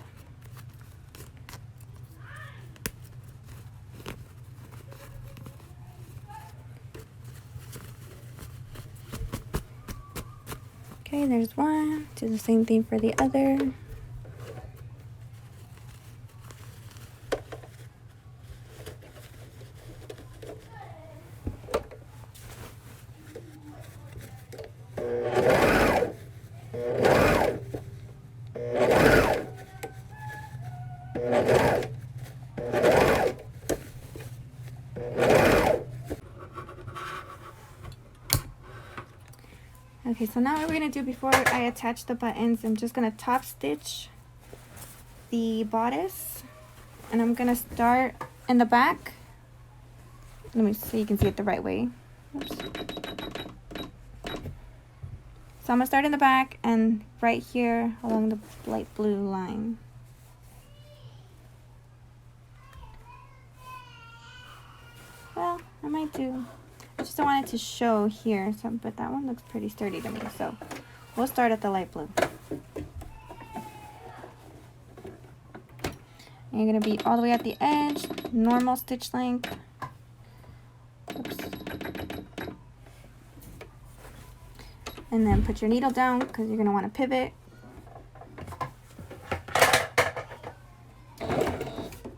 S1: Okay, there's one. Do the same thing for the other. Okay, so now what we're going to do before I attach the buttons, I'm just going to top stitch the bodice. And I'm going to start in the back. Let me see, you can see it the right way. Oops. So I'm going to start in the back and right here along the light blue line. Well, I might do. I just don't want it to show here, so, but that one looks pretty sturdy to me, so we'll start at the light blue. And you're going to be all the way at the edge, normal stitch length. Oops. And then put your needle down because you're going to want to pivot.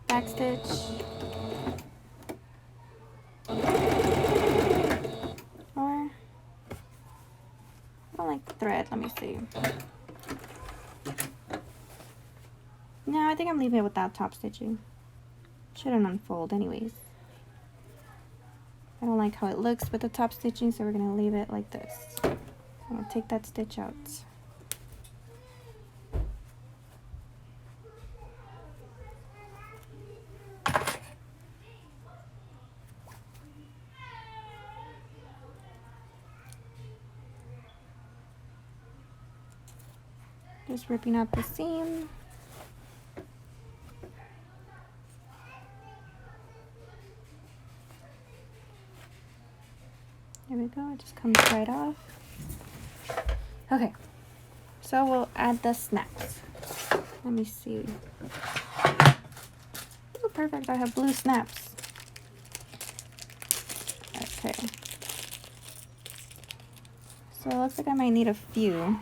S1: Back stitch. Thread, let me see. No, I think I'm leaving it without top stitching. Shouldn't unfold anyways. I don't like how it looks with the top stitching, so we're gonna leave it like this. I'm gonna take that stitch out. Just ripping out the seam. There we go, it just comes right off. Okay, so we'll add the snaps. Let me see. Oh, perfect, I have blue snaps. Okay. So it looks like I might need a few.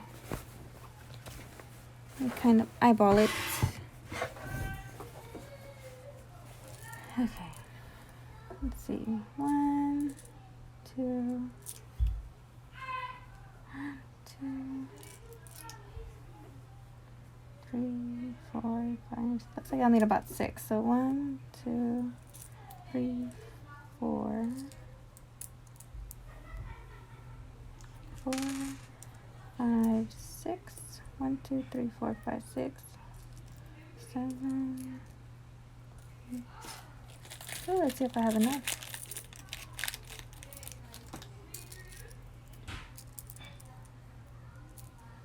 S1: And kind of eyeball it. Okay. Let's see. 1, 2, 3, 4, 5. Looks like I'll need about 6. So 1, 2, 3, 4, 5, 6. 1, 2, 3, 4, 5, 6, 7, 8. Oh, let's see if I have enough.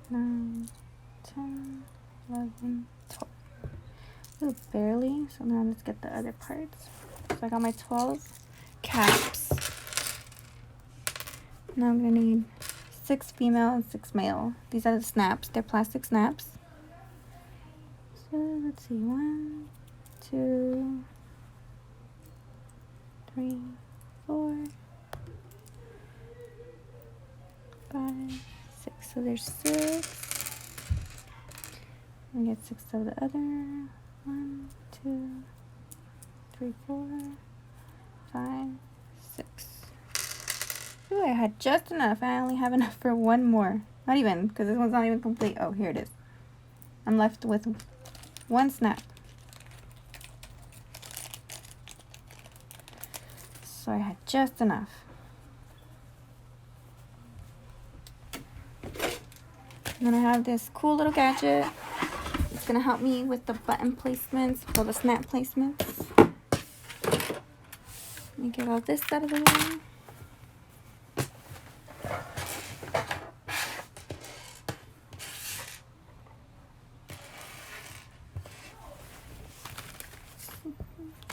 S1: 9, 10, 11, 12. Ooh, barely. So now let's get the other parts. So I got my 12 caps. Now I'm gonna need 6 female and 6 male. These are the snaps. They're plastic snaps. So let's see. 1, 2, 3, 4, 5, 6. So there's 6. We get 6 of the other. 1, 2, 3, 4, 5, 6. Ooh, I had just enough. I only have enough for one more. Not even, because this one's not even complete. Oh, here it is. I'm left with one snap. So I had just enough. And then I have this cool little gadget. It's gonna help me with the button placements, or the snap placements. Let me get all this out of the way.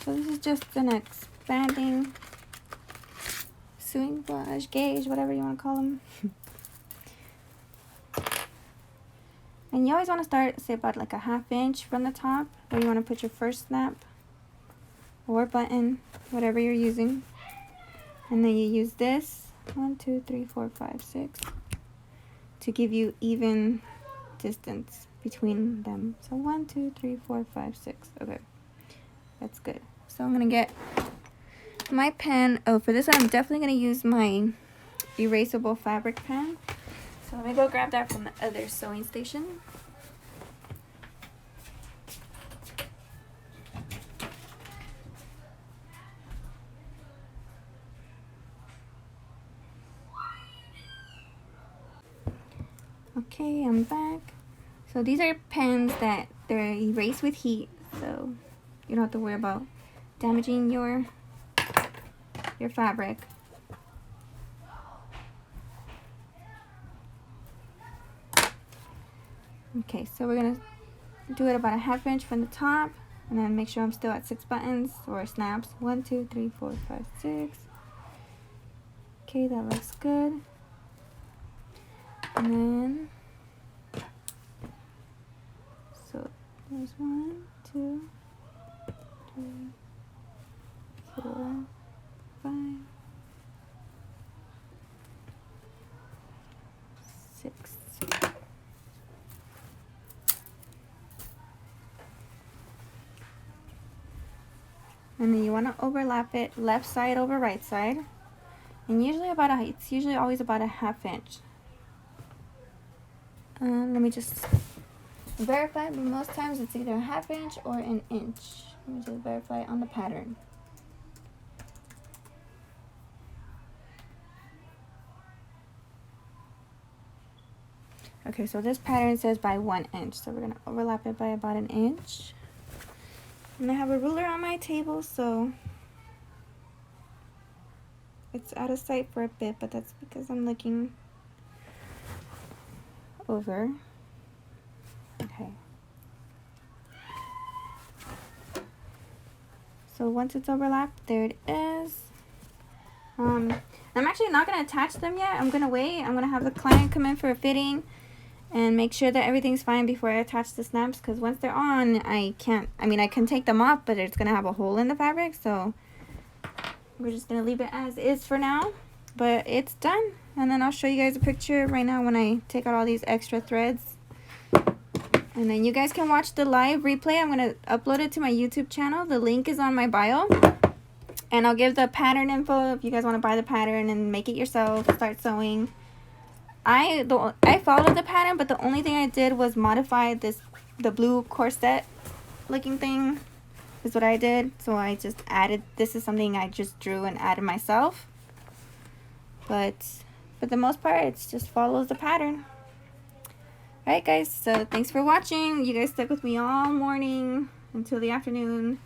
S1: So this is just an expanding sewing brush, gauge, whatever you want to call them. And you always want to start, say, about like a 1/2 inch from the top, where you want to put your first snap or button, whatever you're using. And then you use this 1, 2, 3, 4, 5, 6 to give you even distance between them. So 1, 2, 3, 4, 5, 6. Okay, that's good. So I'm gonna get my pen. Oh, for this one, I'm definitely gonna use my erasable fabric pen. So let me go grab that from the other sewing station. Okay, I'm back. So these are pens that they're erased with heat, so you don't have to worry about damaging your fabric. Okay, so we're gonna do it about a 1/2 inch from the top, and then make sure I'm still at 6 buttons or snaps. 1, 2, 3, 4, 5, 6. Okay, that looks good. And then, so there's 1, 2, 3, 4, 5, 6. And then you want to overlap it left side over right side, and usually it's usually always about a 1/2 inch. Let me just verify, but most times it's either a 1/2 inch or an inch. Let me just verify on the pattern. Okay, so this pattern says by 1 inch, so we're gonna overlap it by about an inch. And I have a ruler on my table, so it's out of sight for a bit, but that's because I'm looking over. Okay. So once it's overlapped, there it is. I'm actually not going to attach them yet. I'm going to wait. I'm going to have the client come in for a fitting and make sure that everything's fine before I attach the snaps, because once they're on, I can take them off, but it's going to have a hole in the fabric, so we're just going to leave it as is for now. But it's done, and then I'll show you guys a picture right now when I take out all these extra threads. And then you guys can watch the live replay. I'm going to upload it to my YouTube channel. The link is on my bio. And I'll give the pattern info if you guys want to buy the pattern and make it yourself, start sewing. I followed the pattern, but the only thing I did was modify the blue corset looking thing is what I did. So I just added, this is something I just drew and added myself. But for the most part, it just follows the pattern. Alright guys, so thanks for watching. You guys stuck with me all morning until the afternoon.